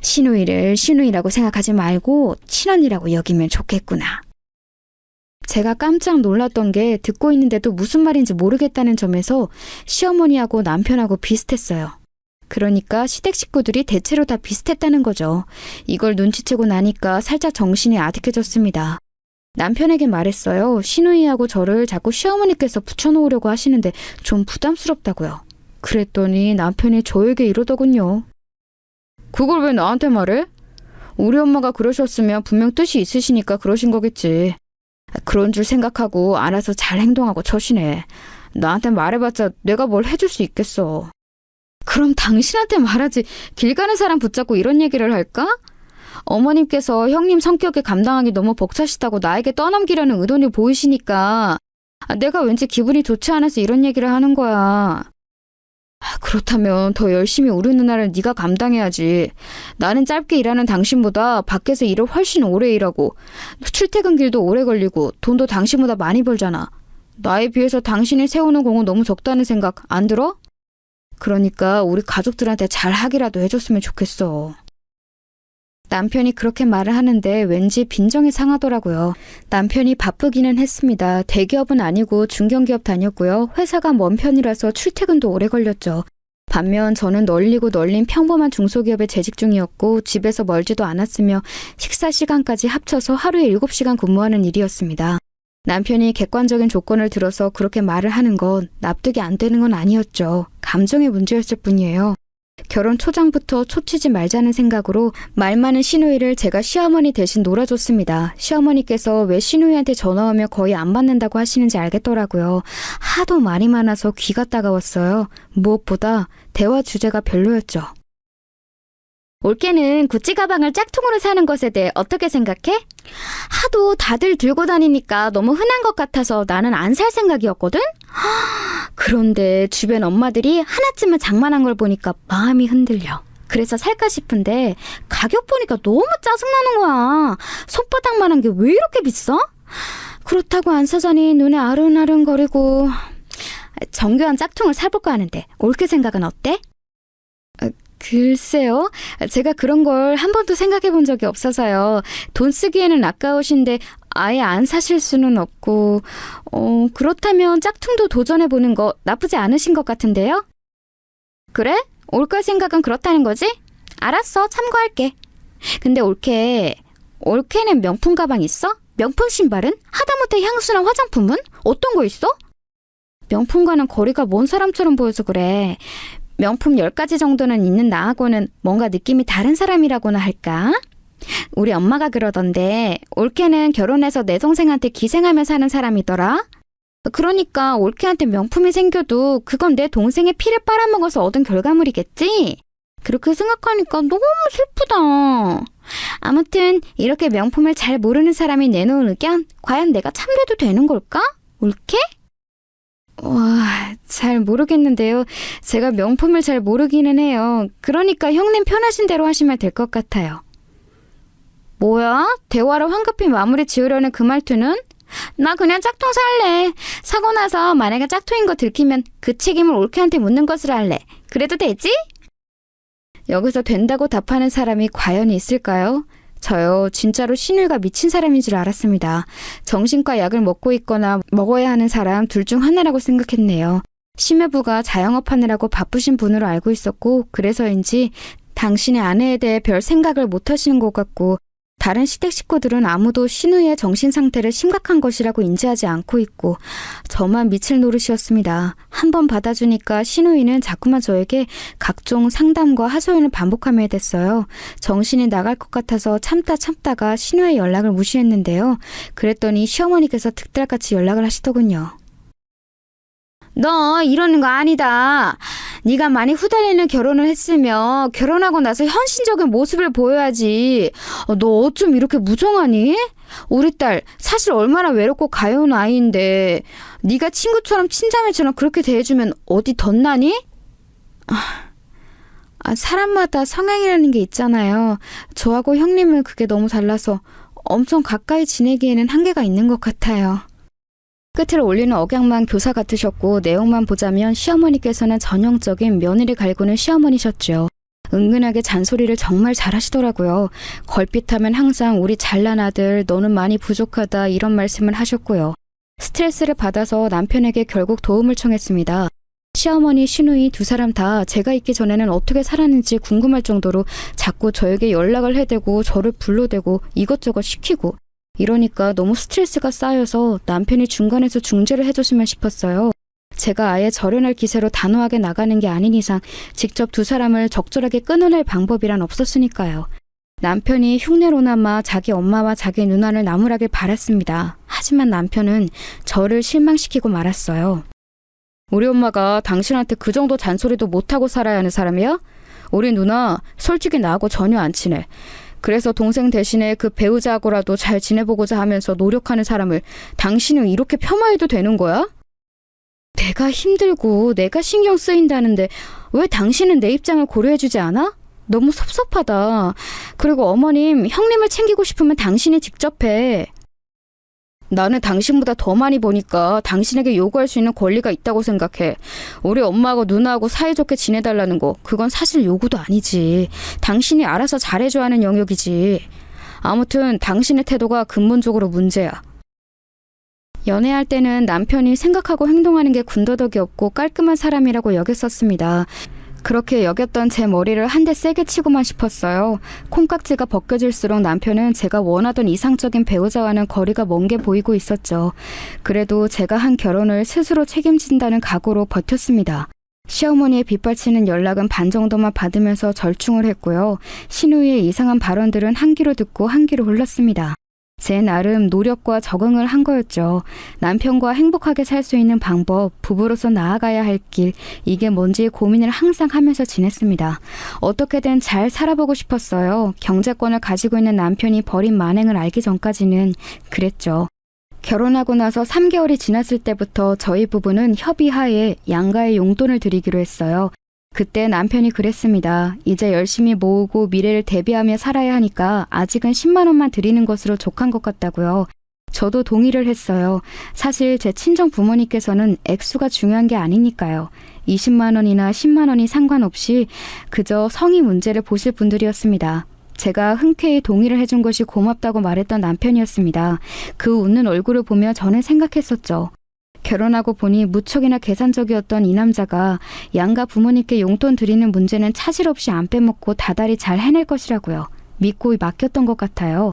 시누이를 시누이라고 생각하지 말고 친언니라고 여기면 좋겠구나. 제가 깜짝 놀랐던 게 듣고 있는데도 무슨 말인지 모르겠다는 점에서 시어머니하고 남편하고 비슷했어요. 그러니까 시댁 식구들이 대체로 다 비슷했다는 거죠. 이걸 눈치채고 나니까 살짝 정신이 아득해졌습니다. 남편에게 말했어요. 시누이하고 저를 자꾸 시어머니께서 붙여놓으려고 하시는데 좀 부담스럽다고요. 그랬더니 남편이 저에게 이러더군요. 그걸 왜 나한테 말해? 우리 엄마가 그러셨으면 분명 뜻이 있으시니까 그러신 거겠지. 그런 줄 생각하고 알아서 잘 행동하고 처시네. 나한테 말해봤자 내가 뭘 해줄 수 있겠어. 그럼 당신한테 말하지. 길 가는 사람 붙잡고 이런 얘기를 할까? 어머님께서 형님 성격에 감당하기 너무 벅차시다고 나에게 떠넘기려는 의도를 보이시니까 내가 왠지 기분이 좋지 않아서 이런 얘기를 하는 거야. 그렇다면 더 열심히 우리 누나를 네가 감당해야지. 나는 짧게 일하는 당신보다 밖에서 일을 훨씬 오래 일하고 출퇴근길도 오래 걸리고 돈도 당신보다 많이 벌잖아. 나에 비해서 당신이 세우는 공은 너무 적다는 생각 안 들어? 그러니까 우리 가족들한테 잘 하기라도 해줬으면 좋겠어. 남편이 그렇게 말을 하는데 왠지 빈정이 상하더라고요. 남편이 바쁘기는 했습니다. 대기업은 아니고 중견기업 다녔고요. 회사가 먼 편이라서 출퇴근도 오래 걸렸죠. 반면 저는 널리고 널린 평범한 중소기업에 재직 중이었고 집에서 멀지도 않았으며 식사 시간까지 합쳐서 하루에 7시간 근무하는 일이었습니다. 남편이 객관적인 조건을 들어서 그렇게 말을 하는 건 납득이 안 되는 건 아니었죠. 감정의 문제였을 뿐이에요. 결혼 초장부터 초치지 말자는 생각으로 말 많은 시누이를 제가 시어머니 대신 놀아줬습니다. 시어머니께서 왜 시누이한테 전화 오면 거의 안 받는다고 하시는지 알겠더라고요. 하도 말이 많아서 귀가 따가웠어요. 무엇보다 대화 주제가 별로였죠. 올케는 구찌 가방을 짝퉁으로 사는 것에 대해 어떻게 생각해? 하도 다들 들고 다니니까 너무 흔한 것 같아서 나는 안 살 생각이었거든? 그런데 주변 엄마들이 하나쯤은 장만한 걸 보니까 마음이 흔들려. 그래서 살까 싶은데 가격 보니까 너무 짜증나는 거야. 손바닥만한 게 왜 이렇게 비싸? 그렇다고 안 사자니 눈에 아른아른거리고. 정교한 짝퉁을 사볼까 하는데 올케 생각은 어때? 글쎄요. 제가 그런 걸 한 번도 생각해 본 적이 없어서요. 돈 쓰기에는 아까우신데 아예 안 사실 수는 없고 그렇다면 짝퉁도 도전해 보는 거 나쁘지 않으신 것 같은데요? 그래? 올케 생각은 그렇다는 거지? 알았어. 참고할게. 근데 올케는 명품 가방 있어? 명품 신발은? 하다못해 향수나 화장품은? 어떤 거 있어? 명품과는 거리가 먼 사람처럼 보여서 그래. 명품 10가지 정도는 있는 나하고는 뭔가 느낌이 다른 사람이라고나 할까? 우리 엄마가 그러던데 올케는 결혼해서 내 동생한테 기생하며 사는 사람이더라. 그러니까 올케한테 명품이 생겨도 그건 내 동생의 피를 빨아먹어서 얻은 결과물이겠지? 그렇게 생각하니까 너무 슬프다. 아무튼 이렇게 명품을 잘 모르는 사람이 내놓은 의견 과연 내가 참여해도 되는 걸까? 올케? 와, 잘 모르겠는데요. 제가 명품을 잘 모르기는 해요. 그러니까 형님 편하신 대로 하시면 될 것 같아요. 뭐야? 대화를 황급히 마무리 지으려는 그 말투는? 나 그냥 짝퉁 살래. 사고 나서 만약에 짝퉁인 거 들키면 그 책임을 올케한테 묻는 것으로 할래. 그래도 되지? 여기서 된다고 답하는 사람이 과연 있을까요? 저요, 진짜로 시누이가 미친 사람인 줄 알았습니다. 정신과 약을 먹고 있거나 먹어야 하는 사람 둘 중 하나라고 생각했네요. 심해부가 자영업하느라고 바쁘신 분으로 알고 있었고 그래서인지 당신의 아내에 대해 별 생각을 못 하시는 것 같고 다른 시댁 식구들은 아무도 시누이의 정신 상태를 심각한 것이라고 인지하지 않고 있고 저만 미칠 노릇이었습니다. 한 번 받아주니까 시누이는 자꾸만 저에게 각종 상담과 하소연을 반복하게 됐어요. 정신이 나갈 것 같아서 참다가 시누이의 연락을 무시했는데요. 그랬더니 시어머니께서 득달같이 연락을 하시더군요. 너 이러는 거 아니다. 네가 많이 후달리는 결혼을 했으며 결혼하고 나서 현실적인 모습을 보여야지. 너 어쩜 이렇게 무정하니? 우리 딸 사실 얼마나 외롭고 가여운 아이인데 네가 친구처럼 친자매처럼 그렇게 대해주면 어디 덧나니? 사람마다 성향이라는 게 있잖아요. 저하고 형님은 그게 너무 달라서 엄청 가까이 지내기에는 한계가 있는 것 같아요. 끝을 올리는 억양만 교사 같으셨고 내용만 보자면 시어머니께서는 전형적인 며느리 갈구는 시어머니셨죠. 은근하게 잔소리를 정말 잘하시더라고요. 걸핏하면 항상 우리 잘난 아들, 너는 많이 부족하다 이런 말씀을 하셨고요. 스트레스를 받아서 남편에게 결국 도움을 청했습니다. 시어머니, 시누이 두 사람 다 제가 있기 전에는 어떻게 살았는지 궁금할 정도로 자꾸 저에게 연락을 해대고 저를 불러대고 이것저것 시키고 이러니까 너무 스트레스가 쌓여서 남편이 중간에서 중재를 해줬으면 싶었어요. 제가 아예 절연할 기세로 단호하게 나가는 게 아닌 이상 직접 두 사람을 적절하게 끊어낼 방법이란 없었으니까요. 남편이 흉내로나마 자기 엄마와 자기 누나를 나무라길 바랐습니다. 하지만 남편은 저를 실망시키고 말았어요. 우리 엄마가 당신한테 그 정도 잔소리도 못하고 살아야 하는 사람이야? 우리 누나 솔직히 나하고 전혀 안 친해. 그래서 동생 대신에 그 배우자하고라도 잘 지내보고자 하면서 노력하는 사람을 당신은 이렇게 폄하해도 되는 거야? 내가 힘들고 내가 신경 쓰인다는데 왜 당신은 내 입장을 고려해주지 않아? 너무 섭섭하다. 그리고 어머님, 형님을 챙기고 싶으면 당신이 직접 해. 나는 당신보다 더 많이 보니까 당신에게 요구할 수 있는 권리가 있다고 생각해. 우리 엄마하고 누나하고 사이좋게 지내달라는 거, 그건 사실 요구도 아니지. 당신이 알아서 잘해줘야 하는 영역이지. 아무튼 당신의 태도가 근본적으로 문제야. 연애할 때는 남편이 생각하고 행동하는 게 군더더기 없고 깔끔한 사람이라고 여겼었습니다. 그렇게 여겼던 제 머리를 한 대 세게 치고만 싶었어요. 콩깍지가 벗겨질수록 남편은 제가 원하던 이상적인 배우자와는 거리가 먼 게 보이고 있었죠. 그래도 제가 한 결혼을 스스로 책임진다는 각오로 버텼습니다. 시어머니의 빗발치는 연락은 반 정도만 받으면서 절충을 했고요. 시누이의 이상한 발언들은 한 귀로 듣고 한 귀로 흘렀습니다. 제 나름 노력과 적응을 한 거였죠. 남편과 행복하게 살 수 있는 방법, 부부로서 나아가야 할 길, 이게 뭔지 고민을 항상 하면서 지냈습니다. 어떻게든 잘 살아보고 싶었어요. 경제권을 가지고 있는 남편이 벌인 만행을 알기 전까지는 그랬죠. 결혼하고 나서 3개월이 지났을 때부터 저희 부부는 협의하에 양가의 용돈을 드리기로 했어요. 그때 남편이 그랬습니다. 이제 열심히 모으고 미래를 대비하며 살아야 하니까 아직은 10만 원만 드리는 것으로 족한 것 같다고요. 저도 동의를 했어요. 사실 제 친정 부모님께서는 액수가 중요한 게 아니니까요. 20만 원이나 10만 원이 상관없이 그저 성의 문제를 보실 분들이었습니다. 제가 흔쾌히 동의를 해준 것이 고맙다고 말했던 남편이었습니다. 그 웃는 얼굴을 보며 저는 생각했었죠. 결혼하고 보니 무척이나 계산적이었던 이 남자가 양가 부모님께 용돈 드리는 문제는 차질 없이 안 빼먹고 다달이 잘 해낼 것이라고요. 믿고 맡겼던 것 같아요.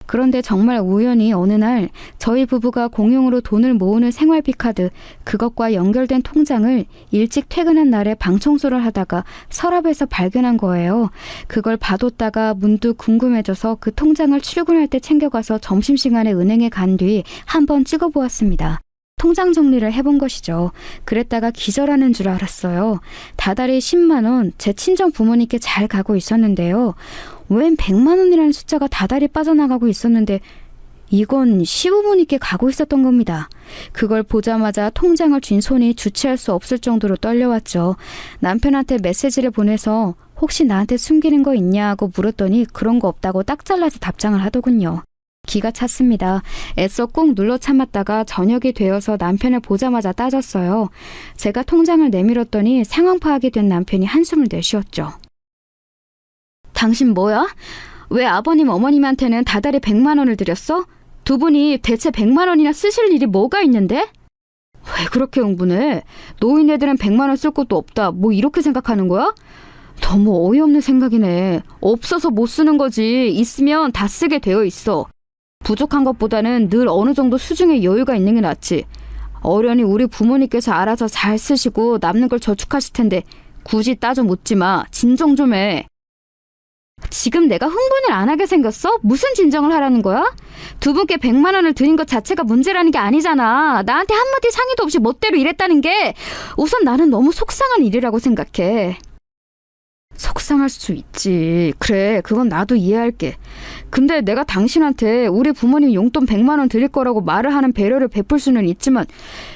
그런데 정말 우연히 어느 날 저희 부부가 공용으로 돈을 모으는 생활비 카드, 그것과 연결된 통장을 일찍 퇴근한 날에 방 청소를 하다가 서랍에서 발견한 거예요. 그걸 봐뒀다가 문득 궁금해져서 그 통장을 출근할 때 챙겨가서 점심시간에 은행에 간 뒤 한번 찍어보았습니다. 통장 정리를 해본 것이죠. 그랬다가 기절하는 줄 알았어요. 다달이 10만 원, 제 친정 부모님께 잘 가고 있었는데요. 웬 100만 원이라는 숫자가 다달이 빠져나가고 있었는데 이건 시부모님께 가고 있었던 겁니다. 그걸 보자마자 통장을 쥔 손이 주체할 수 없을 정도로 떨려왔죠. 남편한테 메시지를 보내서 혹시 나한테 숨기는 거 있냐고 물었더니 그런 거 없다고 딱 잘라서 답장을 하더군요. 기가 찼습니다. 애써 꾹 눌러 참았다가 저녁이 되어서 남편을 보자마자 따졌어요. 제가 통장을 내밀었더니 상황 파악이 된 남편이 한숨을 내쉬었죠. 당신 뭐야? 왜 아버님 어머님한테는 다달이 100만 원을 드렸어? 두 분이 대체 100만 원이나 쓰실 일이 뭐가 있는데? 왜 그렇게 흥분해? 노인네들은 100만 원 쓸 것도 없다. 뭐 이렇게 생각하는 거야? 너무 어이없는 생각이네. 없어서 못 쓰는 거지. 있으면 다 쓰게 되어 있어. 부족한 것보다는 늘 어느 정도 수중에 여유가 있는 게 낫지. 어련히 우리 부모님께서 알아서 잘 쓰시고 남는 걸 저축하실 텐데 굳이 따져 묻지 마. 진정 좀 해. 지금 내가 흥분을 안 하게 생겼어? 무슨 진정을 하라는 거야? 두 분께 100만 원을 드린 것 자체가 문제라는 게 아니잖아. 나한테 한마디 상의도 없이 멋대로 이랬다는 게 우선 나는 너무 속상한 일이라고 생각해. 속상할 수 있지. 그래, 그건 나도 이해할게. 근데 내가 당신한테 우리 부모님 용돈 100만 원 드릴 거라고 말을 하는 배려를 베풀 수는 있지만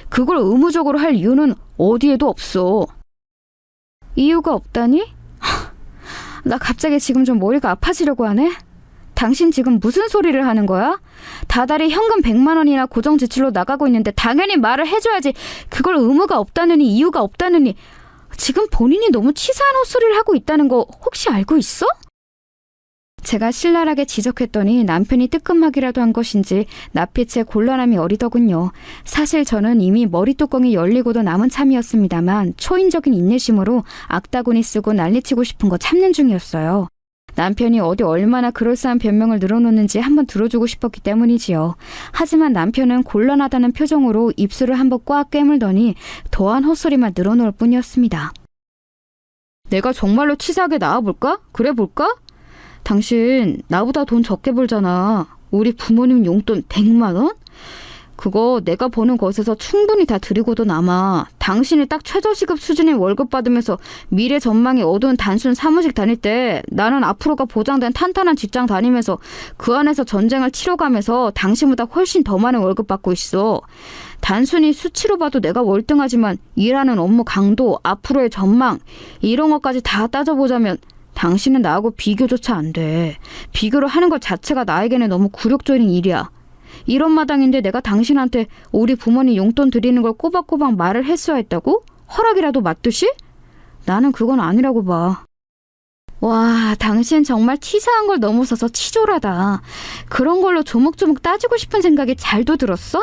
그걸 의무적으로 할 이유는 어디에도 없어. 이유가 없다니? 나 갑자기 지금 좀 머리가 아파지려고 하네. 당신 지금 무슨 소리를 하는 거야? 다달이 현금 100만 원이나 고정 지출로 나가고 있는데 당연히 말을 해줘야지. 그걸 의무가 없다느니 이유가 없다느니. 지금 본인이 너무 치사한 헛소리를 하고 있다는 거 혹시 알고 있어? 제가 신랄하게 지적했더니 남편이 뜨끔하기라도 한 것인지 낯빛에 곤란함이 어리더군요. 사실 저는 이미 머리뚜껑이 열리고도 남은 참이었습니다만 초인적인 인내심으로 악다구니 쓰고 난리치고 싶은 거 참는 중이었어요. 남편이 어디 얼마나 그럴싸한 변명을 늘어놓는지 한번 들어주고 싶었기 때문이지요. 하지만 남편은 곤란하다는 표정으로 입술을 한번 꽉 깨물더니 더한 헛소리만 늘어놓을 뿐이었습니다. 내가 정말로 치사하게 나와볼까? 그래 볼까? 당신 나보다 돈 적게 벌잖아. 우리 부모님 용돈 100만 원? 그거 내가 버는 것에서 충분히 다 드리고도 남아. 당신이 딱 최저시급 수준의 월급 받으면서 미래 전망이 어두운 단순 사무직 다닐 때 나는 앞으로가 보장된 탄탄한 직장 다니면서 그 안에서 전쟁을 치러가면서 당신보다 훨씬 더 많은 월급 받고 있어. 단순히 수치로 봐도 내가 월등하지만 일하는 업무 강도, 앞으로의 전망 이런 것까지 다 따져보자면 당신은 나하고 비교조차 안 돼. 비교를 하는 것 자체가 나에게는 너무 굴욕적인 일이야. 이런 마당인데 내가 당신한테 우리 부모님 용돈 드리는 걸 꼬박꼬박 말을 했어야 했다고? 허락이라도 맞듯이? 나는 그건 아니라고 봐. 와, 당신 정말 치사한 걸 넘어서서 치졸하다. 그런 걸로 조목조목 따지고 싶은 생각이 잘도 들었어?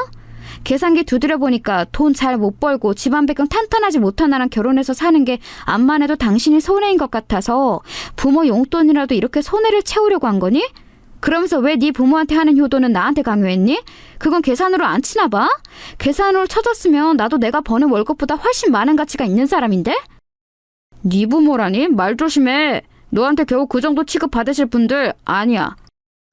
계산기 두드려 보니까 돈 잘 못 벌고 집안 배경 탄탄하지 못한 나랑 결혼해서 사는 게 암만 해도 당신이 손해인 것 같아서 부모 용돈이라도 이렇게 손해를 채우려고 한 거니? 그러면서 왜 네 부모한테 하는 효도는 나한테 강요했니? 그건 계산으로 안 치나 봐? 계산으로 쳐졌으면 나도 내가 버는 월급보다 훨씬 많은 가치가 있는 사람인데? 네 부모라니? 말 조심해. 너한테 겨우 그 정도 취급 받으실 분들 아니야.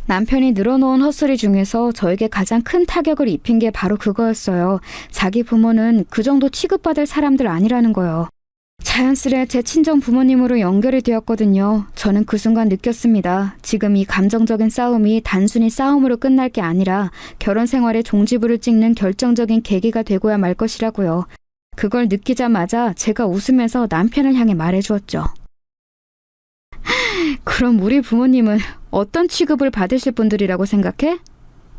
남편이 늘어놓은 헛소리 중에서 저에게 가장 큰 타격을 입힌 게 바로 그거였어요. 자기 부모는 그 정도 취급받을 사람들 아니라는 거요. 자연스레 제 친정 부모님으로 연결이 되었거든요. 저는 그 순간 느꼈습니다. 지금 이 감정적인 싸움이 단순히 싸움으로 끝날 게 아니라 결혼 생활의 종지부를 찍는 결정적인 계기가 되고야 말 것이라고요. 그걸 느끼자마자 제가 웃으면서 남편을 향해 말해주었죠. 그럼 우리 부모님은 어떤 취급을 받으실 분들이라고 생각해?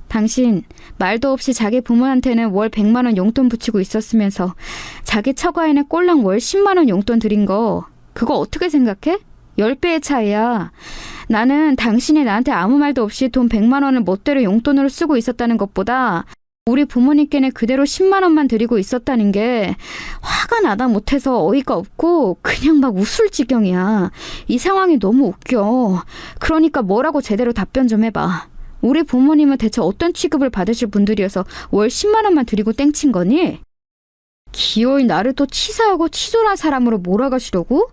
당신 말도 없이 자기 부모한테는 월 100만 원 용돈 붙이고 있었으면서 자기 처가에는 꼴랑 월 10만 원 용돈 드린 거 그거 어떻게 생각해? 10배의 차이야. 나는 당신이 나한테 아무 말도 없이 돈 100만 원을 멋대로 용돈으로 쓰고 있었다는 것보다 우리 부모님께는 그대로 10만 원만 드리고 있었다는 게 화가 나다 못해서 어이가 없고 그냥 막 웃을 지경이야. 이 상황이 너무 웃겨. 그러니까 뭐라고 제대로 답변 좀 해봐. 우리 부모님은 대체 어떤 취급을 받으실 분들이어서 월 10만 원만 드리고 땡친 거니? 기어이 나를 또 치사하고 치졸한 사람으로 몰아가시려고?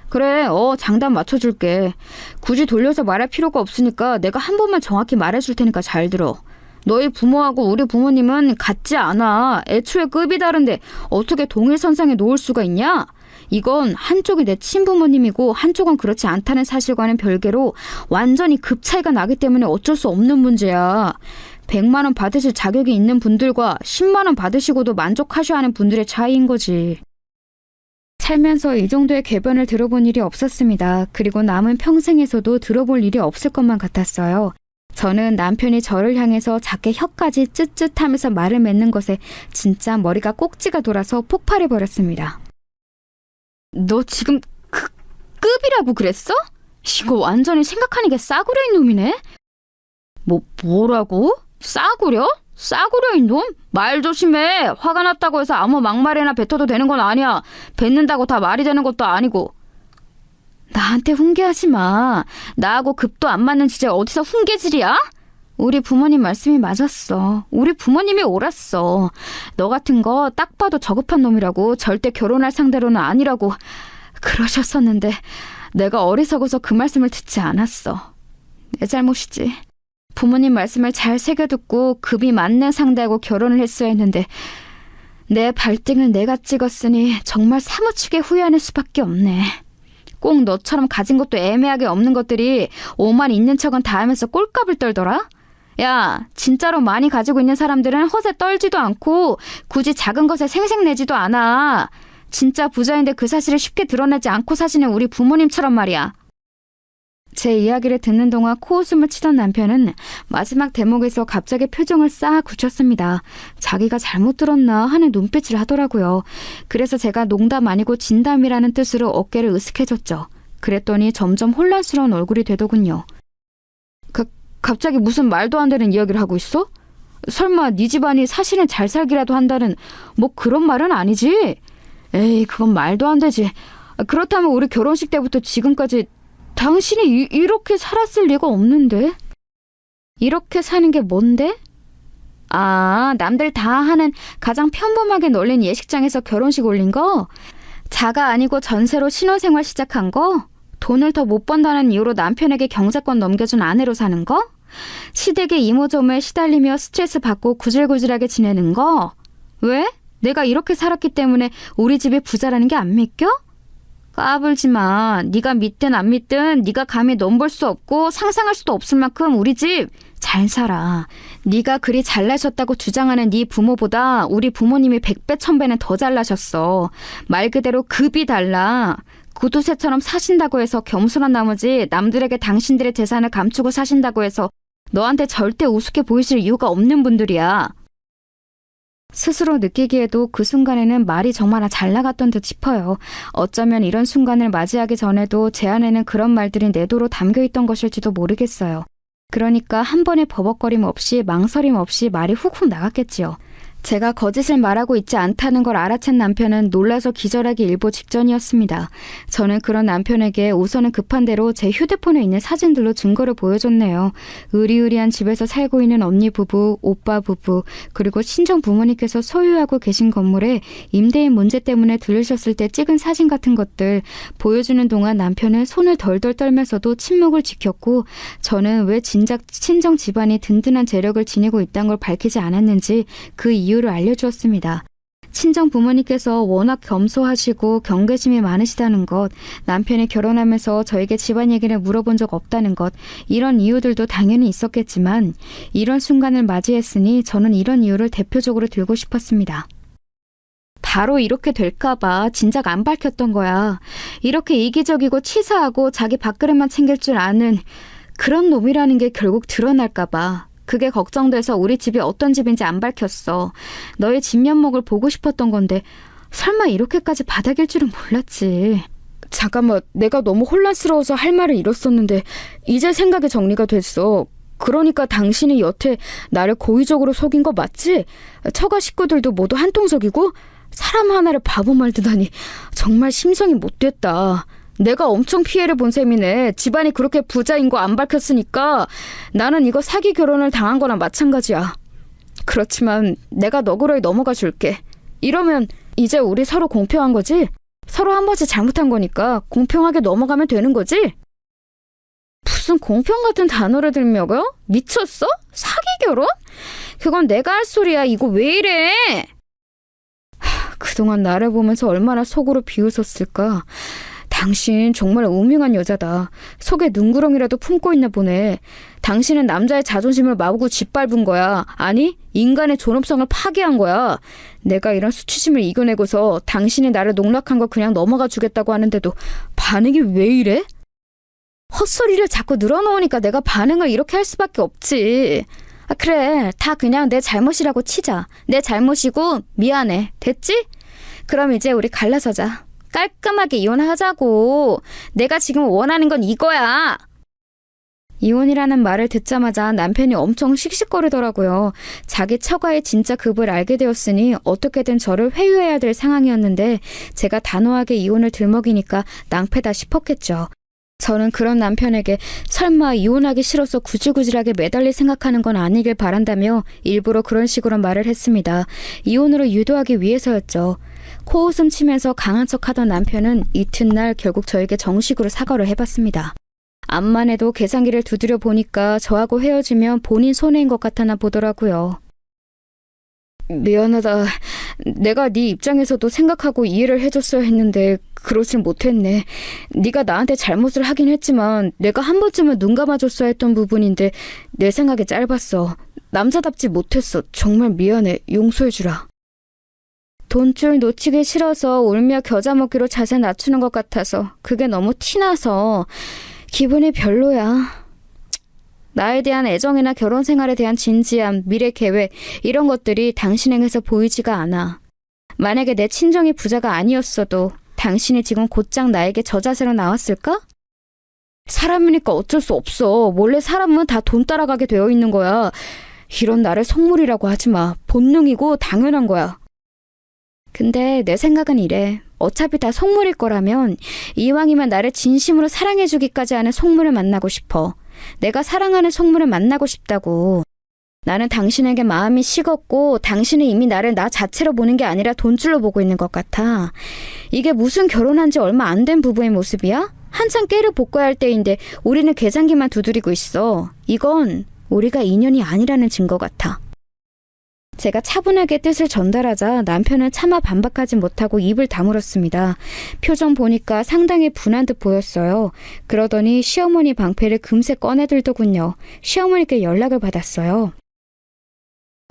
그래, 장단 맞춰줄게. 굳이 돌려서 말할 필요가 없으니까 내가 한 번만 정확히 말해줄 테니까 잘 들어. 너희 부모하고 우리 부모님은 같지 않아. 애초에 급이 다른데 어떻게 동일선상에 놓을 수가 있냐? 이건 한쪽이 내 친부모님이고 한쪽은 그렇지 않다는 사실과는 별개로 완전히 급 차이가 나기 때문에 어쩔 수 없는 문제야. 100만 원 받으실 자격이 있는 분들과 10만 원 받으시고도 만족하셔야 하는 분들의 차이인 거지. 살면서 이 정도의 궤변을 들어본 일이 없었습니다. 그리고 남은 평생에서도 들어볼 일이 없을 것만 같았어요. 저는 남편이 저를 향해서 작게 혀까지 쯧쯧하면서 말을 맺는 것에 진짜 머리가 꼭지가 돌아서 폭발해버렸습니다. 너 지금 급이라고 그랬어? 이거 완전히 생각하니까 싸구려인 놈이네? 뭐라고? 싸구려? 싸구려인 놈? 말 조심해. 화가 났다고 해서 아무 막말이나 뱉어도 되는 건 아니야. 뱉는다고 다 말이 되는 것도 아니고. 나한테 훈계하지 마. 나하고 급도 안 맞는 주제에 어디서 훈계질이야? 우리 부모님 말씀이 맞았어. 우리 부모님이 옳았어. 너 같은 거 딱 봐도 저급한 놈이라고, 절대 결혼할 상대로는 아니라고 그러셨었는데 내가 어리석어서 그 말씀을 듣지 않았어. 내 잘못이지. 부모님 말씀을 잘 새겨듣고 급이 맞는 상대하고 결혼을 했어야 했는데 내 발등을 내가 찍었으니 정말 사무치게 후회하는 수밖에 없네. 꼭 너처럼 가진 것도 애매하게 없는 것들이 오만 있는 척은 다 하면서 꼴값을 떨더라? 야, 진짜로 많이 가지고 있는 사람들은 허세 떨지도 않고 굳이 작은 것에 생색내지도 않아. 진짜 부자인데 그 사실을 쉽게 드러내지 않고 사시는 우리 부모님처럼 말이야. 제 이야기를 듣는 동안 코웃음을 치던 남편은 마지막 대목에서 갑자기 표정을 싹 굳혔습니다. 자기가 잘못 들었나 하는 눈빛을 하더라고요. 그래서 제가 농담 아니고 진담이라는 뜻으로 어깨를 으쓱해줬죠. 그랬더니 점점 혼란스러운 얼굴이 되더군요. 갑자기 무슨 말도 안 되는 이야기를 하고 있어? 설마 네 집안이 사실은 잘 살기라도 한다는 뭐 그런 말은 아니지? 에이, 그건 말도 안 되지. 그렇다면 우리 결혼식 때부터 지금까지 당신이 이렇게 살았을 리가 없는데? 이렇게 사는 게 뭔데? 아, 남들 다 하는 가장 평범하게 널린 예식장에서 결혼식 올린 거? 자가 아니고 전세로 신혼생활 시작한 거? 돈을 더 못 번다는 이유로 남편에게 경제권 넘겨준 아내로 사는 거? 시댁의 이모저모에 시달리며 스트레스 받고 구질구질하게 지내는 거? 왜? 내가 이렇게 살았기 때문에 우리 집이 부자라는 게 안 믿겨? 까불지 마. 네가 믿든 안 믿든 네가 감히 넘볼 수 없고 상상할 수도 없을 만큼 우리 집 잘 살아. 네가 그리 잘나셨다고 주장하는 네 부모보다 우리 부모님이 100배 1000배는 더 잘나셨어. 말 그대로 급이 달라. 구두쇠처럼 사신다고 해서 겸손한 나머지 남들에게 당신들의 재산을 감추고 사신다고 해서 너한테 절대 우습게 보이실 이유가 없는 분들이야. 스스로 느끼기에도 그 순간에는 말이 정말 잘 나갔던 듯 싶어요. 어쩌면 이런 순간을 맞이하기 전에도 제 안에는 그런 말들이 내도로 담겨있던 것일지도 모르겠어요. 그러니까 한 번의 버벅거림 없이 망설임 없이 말이 훅훅 나갔겠지요. 제가 거짓을 말하고 있지 않다는 걸 알아챈 남편은 놀라서 기절하기 일보 직전이었습니다. 저는 그런 남편에게 우선은 급한 대로 제 휴대폰에 있는 사진들로 증거를 보여줬네요. 의리의리한 집에서 살고 있는 언니 부부, 오빠 부부, 그리고 친정 부모님께서 소유하고 계신 건물에 임대인 문제 때문에 들르셨을 때 찍은 사진 같은 것들 보여주는 동안 남편은 손을 덜덜 떨면서도 침묵을 지켰고, 저는 왜 진작 친정 집안이 든든한 재력을 지니고 있다는 걸 밝히지 않았는지 그 이유를 알려주었습니다. 친정 부모님께서 워낙 겸손하시고 경계심이 많으시다는 것, 남편이 결혼하면서 저에게 집안 얘기를 물어본 적 없다는 것, 이런 이유들도 당연히 있었겠지만 이런 순간을 맞이했으니 저는 이런 이유를 대표적으로 들고 싶었습니다. 바로 이렇게 될까봐 진작 안 밝혔던 거야. 이렇게 이기적이고 치사하고 자기 밥그릇만 챙길 줄 아는 그런 놈이라는 게 결국 드러날까봐. 그게 걱정돼서 우리 집이 어떤 집인지 안 밝혔어. 너의 진면목을 보고 싶었던 건데 설마 이렇게까지 바닥일 줄은 몰랐지. 잠깐만, 내가 너무 혼란스러워서 할 말을 잃었었는데 이제 생각이 정리가 됐어. 그러니까 당신이 여태 나를 고의적으로 속인 거 맞지? 처가 식구들도 모두 한통속이고 사람 하나를 바보 말듯하니 정말 심성이 못됐다. 내가 엄청 피해를 본 셈이네. 집안이 그렇게 부자인 거 안 밝혔으니까 나는 이거 사기 결혼을 당한 거나 마찬가지야. 그렇지만 내가 너그러이 넘어가 줄게. 이러면 이제 우리 서로 공평한 거지? 서로 한 번씩 잘못한 거니까 공평하게 넘어가면 되는 거지? 무슨 공평 같은 단어를 들먹여? 미쳤어? 사기 결혼? 그건 내가 할 소리야. 이거 왜 이래? 그동안 나를 보면서 얼마나 속으로 비웃었을까. 당신 정말 우명한 여자다. 속에 눈구렁이라도 품고 있나 보네. 당신은 남자의 자존심을 마구고 짓밟은 거야. 아니, 인간의 존엄성을 파괴한 거야. 내가 이런 수치심을 이겨내고서 당신이 나를 농락한 거 그냥 넘어가 주겠다고 하는데도 반응이 왜 이래? 헛소리를 자꾸 늘어놓으니까 내가 반응을 이렇게 할 수밖에 없지. 아, 그래, 다 그냥 내 잘못이라고 치자. 내 잘못이고 미안해. 됐지? 그럼 이제 우리 갈라서자. 깔끔하게 이혼하자고. 내가 지금 원하는 건 이거야. 이혼이라는 말을 듣자마자 남편이 엄청 씩씩거리더라고요. 자기 처가의 진짜 급을 알게 되었으니 어떻게든 저를 회유해야 될 상황이었는데 제가 단호하게 이혼을 들먹이니까 낭패다 싶었겠죠. 저는 그런 남편에게 설마 이혼하기 싫어서 구질구질하게 매달릴 생각하는 건 아니길 바란다며 일부러 그런 식으로 말을 했습니다. 이혼으로 유도하기 위해서였죠. 코웃음 치면서 강한 척하던 남편은 이튿날 결국 저에게 정식으로 사과를 해봤습니다. 암만 해도 계산기를 두드려 보니까 저하고 헤어지면 본인 손해인 것 같아나 보더라고요. 미안하다. 내가 네 입장에서도 생각하고 이해를 해줬어야 했는데 그러질 못했네. 네가 나한테 잘못을 하긴 했지만 내가 한 번쯤은 눈 감아줬어야 했던 부분인데 내 생각에 짧았어. 남자답지 못했어. 정말 미안해. 용서해주라. 돈줄 놓치기 싫어서 울며 겨자 먹기로 자세 낮추는 것 같아서 그게 너무 티나서 기분이 별로야. 나에 대한 애정이나 결혼 생활에 대한 진지함, 미래 계획 이런 것들이 당신에게서 보이지가 않아. 만약에 내 친정이 부자가 아니었어도 당신이 지금 곧장 나에게 저 자세로 나왔을까? 사람이니까 어쩔 수 없어. 원래 사람은 다 돈 따라가게 되어 있는 거야. 이런 나를 속물이라고 하지 마. 본능이고 당연한 거야. 근데 내 생각은 이래. 어차피 다 속물일 거라면 이왕이면 나를 진심으로 사랑해주기까지 하는 속물을 만나고 싶어. 내가 사랑하는 속물을 만나고 싶다고. 나는 당신에게 마음이 식었고 당신은 이미 나를 나 자체로 보는 게 아니라 돈줄로 보고 있는 것 같아. 이게 무슨 결혼한 지 얼마 안 된 부부의 모습이야? 한창 깨를 볶아야 할 때인데 우리는 계산기만 두드리고 있어. 이건 우리가 인연이 아니라는 증거 같아. 제가 차분하게 뜻을 전달하자 남편은 차마 반박하지 못하고 입을 다물었습니다. 표정 보니까 상당히 분한 듯 보였어요. 그러더니 시어머니 방패를 금세 꺼내들더군요. 시어머니께 연락을 받았어요.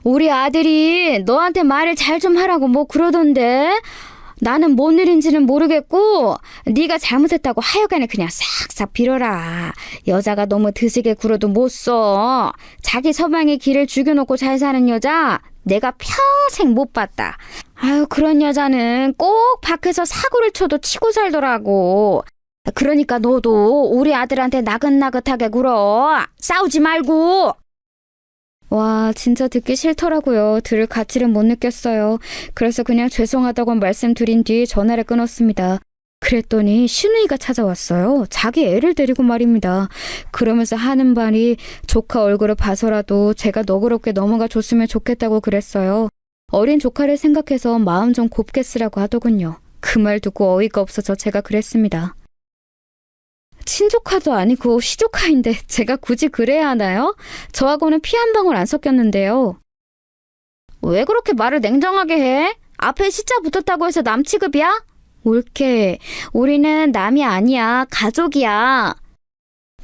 우리 아들이 너한테 말을 잘 좀 하라고 뭐 그러던데 나는 뭔 일인지는 모르겠고 네가 잘못했다고 하여간에 그냥 싹싹 빌어라. 여자가 너무 드세게 굴어도 못 써. 자기 서방의 길을 죽여놓고 잘 사는 여자 내가 평생 못 봤다. 아유 그런 여자는 꼭 밖에서 사고를 쳐도 치고 살더라고. 그러니까 너도 우리 아들한테 나긋나긋하게 굴어. 싸우지 말고. 와, 진짜 듣기 싫더라고요. 들을 가치를 못 느꼈어요. 그래서 그냥 죄송하다고 말씀드린 뒤 전화를 끊었습니다. 그랬더니 시누이가 찾아왔어요. 자기 애를 데리고 말입니다. 그러면서 하는 말이 조카 얼굴을 봐서라도 제가 너그럽게 넘어가 줬으면 좋겠다고 그랬어요. 어린 조카를 생각해서 마음 좀 곱게 쓰라고 하더군요. 그 말 듣고 어이가 없어서 제가 그랬습니다. 친조카도 아니고 시조카인데 제가 굳이 그래야 하나요? 저하고는 피 한 방울 안 섞였는데요. 왜 그렇게 말을 냉정하게 해? 앞에 시자 붙었다고 해서 남 취급이야? 옳게. 우리는 남이 아니야. 가족이야.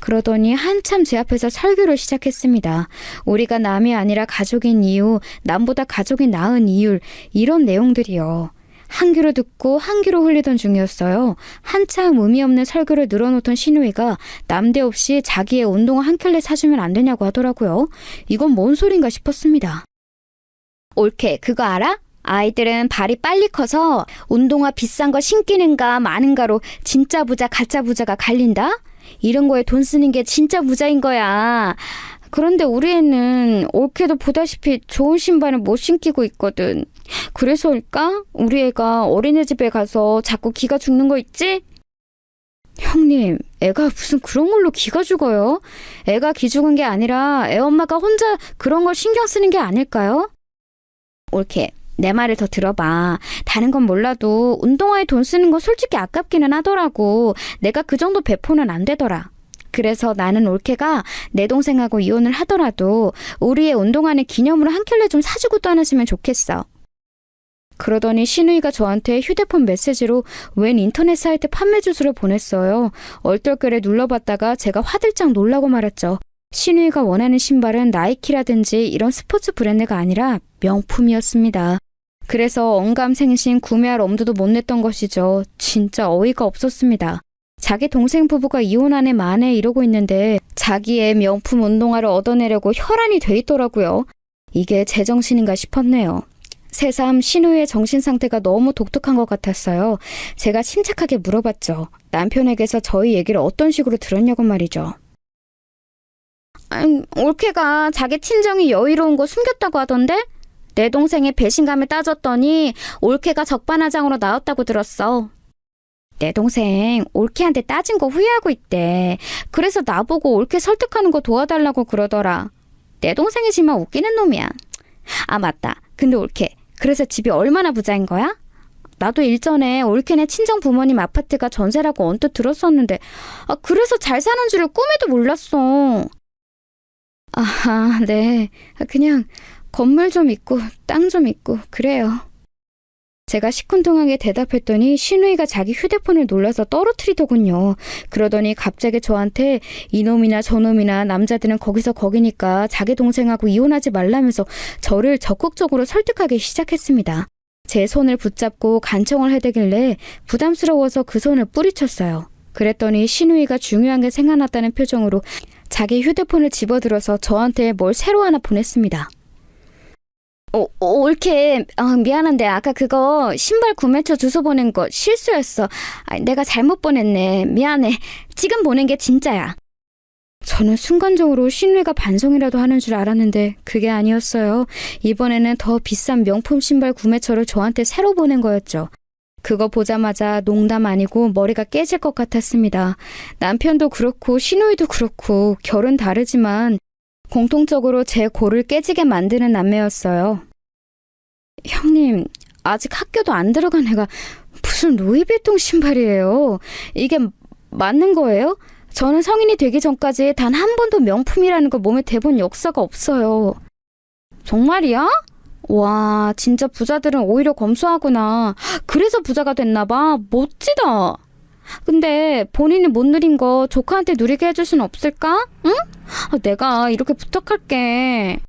그러더니 한참 제 앞에서 설교를 시작했습니다. 우리가 남이 아니라 가족인 이유, 남보다 가족이 나은 이유, 이런 내용들이요. 한 귀로 듣고 한 귀로 흘리던 중이었어요. 한참 의미 없는 설교를 늘어놓던 시누이가 남대없이 자기의 운동화 한 켤레 사주면 안 되냐고 하더라고요. 이건 뭔 소린가 싶었습니다. 옳게, 그거 알아? 아이들은 발이 빨리 커서 운동화 비싼 거 신기는가 마는가로 진짜 부자 가짜 부자가 갈린다? 이런 거에 돈 쓰는 게 진짜 부자인 거야. 그런데 우리 애는 옳게도 보다시피 좋은 신발을 못 신기고 있거든. 그래서일까? 우리 애가 어린이집에 가서 자꾸 기가 죽는 거 있지? 형님, 애가 무슨 그런 걸로 기가 죽어요? 애가 기 죽은 게 아니라 애 엄마가 혼자 그런 걸 신경 쓰는 게 아닐까요? 옳게, 내 말을 더 들어봐. 다른 건 몰라도 운동화에 돈 쓰는 거 솔직히 아깝기는 하더라고. 내가 그 정도 배포는 안 되더라. 그래서 나는 옳게가 내 동생하고 이혼을 하더라도 우리의 운동화는 기념으로 한 켤레 좀 사주고 떠나시면 좋겠어. 그러더니 시누이가 저한테 휴대폰 메시지로 웬 인터넷 사이트 판매 주소를 보냈어요. 얼떨결에 눌러봤다가 제가 화들짝 놀라고 말았죠. 시누이가 원하는 신발은 나이키라든지 이런 스포츠 브랜드가 아니라 명품이었습니다. 그래서 언감생심 구매할 엄두도 못 냈던 것이죠. 진짜 어이가 없었습니다. 자기 동생 부부가 이혼한 해 만에 이러고 있는데 자기의 명품 운동화를 얻어내려고 혈안이 돼 있더라고요. 이게 제정신인가 싶었네요. 새삼 신우의 정신 상태가 너무 독특한 것 같았어요. 제가 침착하게 물어봤죠. 남편에게서 저희 얘기를 어떤 식으로 들었냐고 말이죠. 옳게가 자기 친정이 여유로운 거 숨겼다고 하던데? 내 동생의 배신감을 따졌더니 옳게가 적반하장으로 나왔다고 들었어. 내 동생 옳게한테 따진 거 후회하고 있대. 그래서 나보고 옳게 설득하는 거 도와달라고 그러더라. 내 동생이지만 웃기는 놈이야. 아 맞다. 근데 옳게, 그래서 집이 얼마나 부자인 거야? 나도 일전에 옳게네 친정 부모님 아파트가 전세라고 언뜻 들었었는데 그래서 잘 사는 줄을 꿈에도 몰랐어. 아, 네. 그냥 건물 좀 있고 땅 좀 있고 그래요. 제가 시큰둥하게 대답했더니 시누이가 자기 휴대폰을 놀라서 떨어뜨리더군요. 그러더니 갑자기 저한테 이놈이나 저놈이나 남자들은 거기서 거기니까 자기 동생하고 이혼하지 말라면서 저를 적극적으로 설득하기 시작했습니다. 제 손을 붙잡고 간청을 해대길래 부담스러워서 그 손을 뿌리쳤어요. 그랬더니 신우이가 중요한 게 생각났다는 표정으로 자기 휴대폰을 집어들어서 저한테 뭘 새로 하나 보냈습니다. 올케, 미안한데 아까 그거 신발 구매처 주소 보낸 거 실수였어. 내가 잘못 보냈네. 미안해. 지금 보낸 게 진짜야. 저는 순간적으로 신우이가 반성이라도 하는 줄 알았는데 그게 아니었어요. 이번에는 더 비싼 명품 신발 구매처를 저한테 새로 보낸 거였죠. 그거 보자마자 농담 아니고 머리가 깨질 것 같았습니다. 남편도 그렇고 신우이도 그렇고 결은 다르지만 공통적으로 제 골을 깨지게 만드는 남매였어요. 형님, 아직 학교도 안 들어간 애가 무슨 루이비통 신발이에요. 이게 맞는 거예요? 저는 성인이 되기 전까지 단 한 번도 명품이라는 걸 몸에 대본 역사가 없어요. 정말이야? 와, 진짜 부자들은 오히려 검소하구나. 그래서 부자가 됐나 봐. 멋지다. 근데 본인이 못 누린 거 조카한테 누리게 해줄 순 없을까? 응? 내가 이렇게 부탁할게.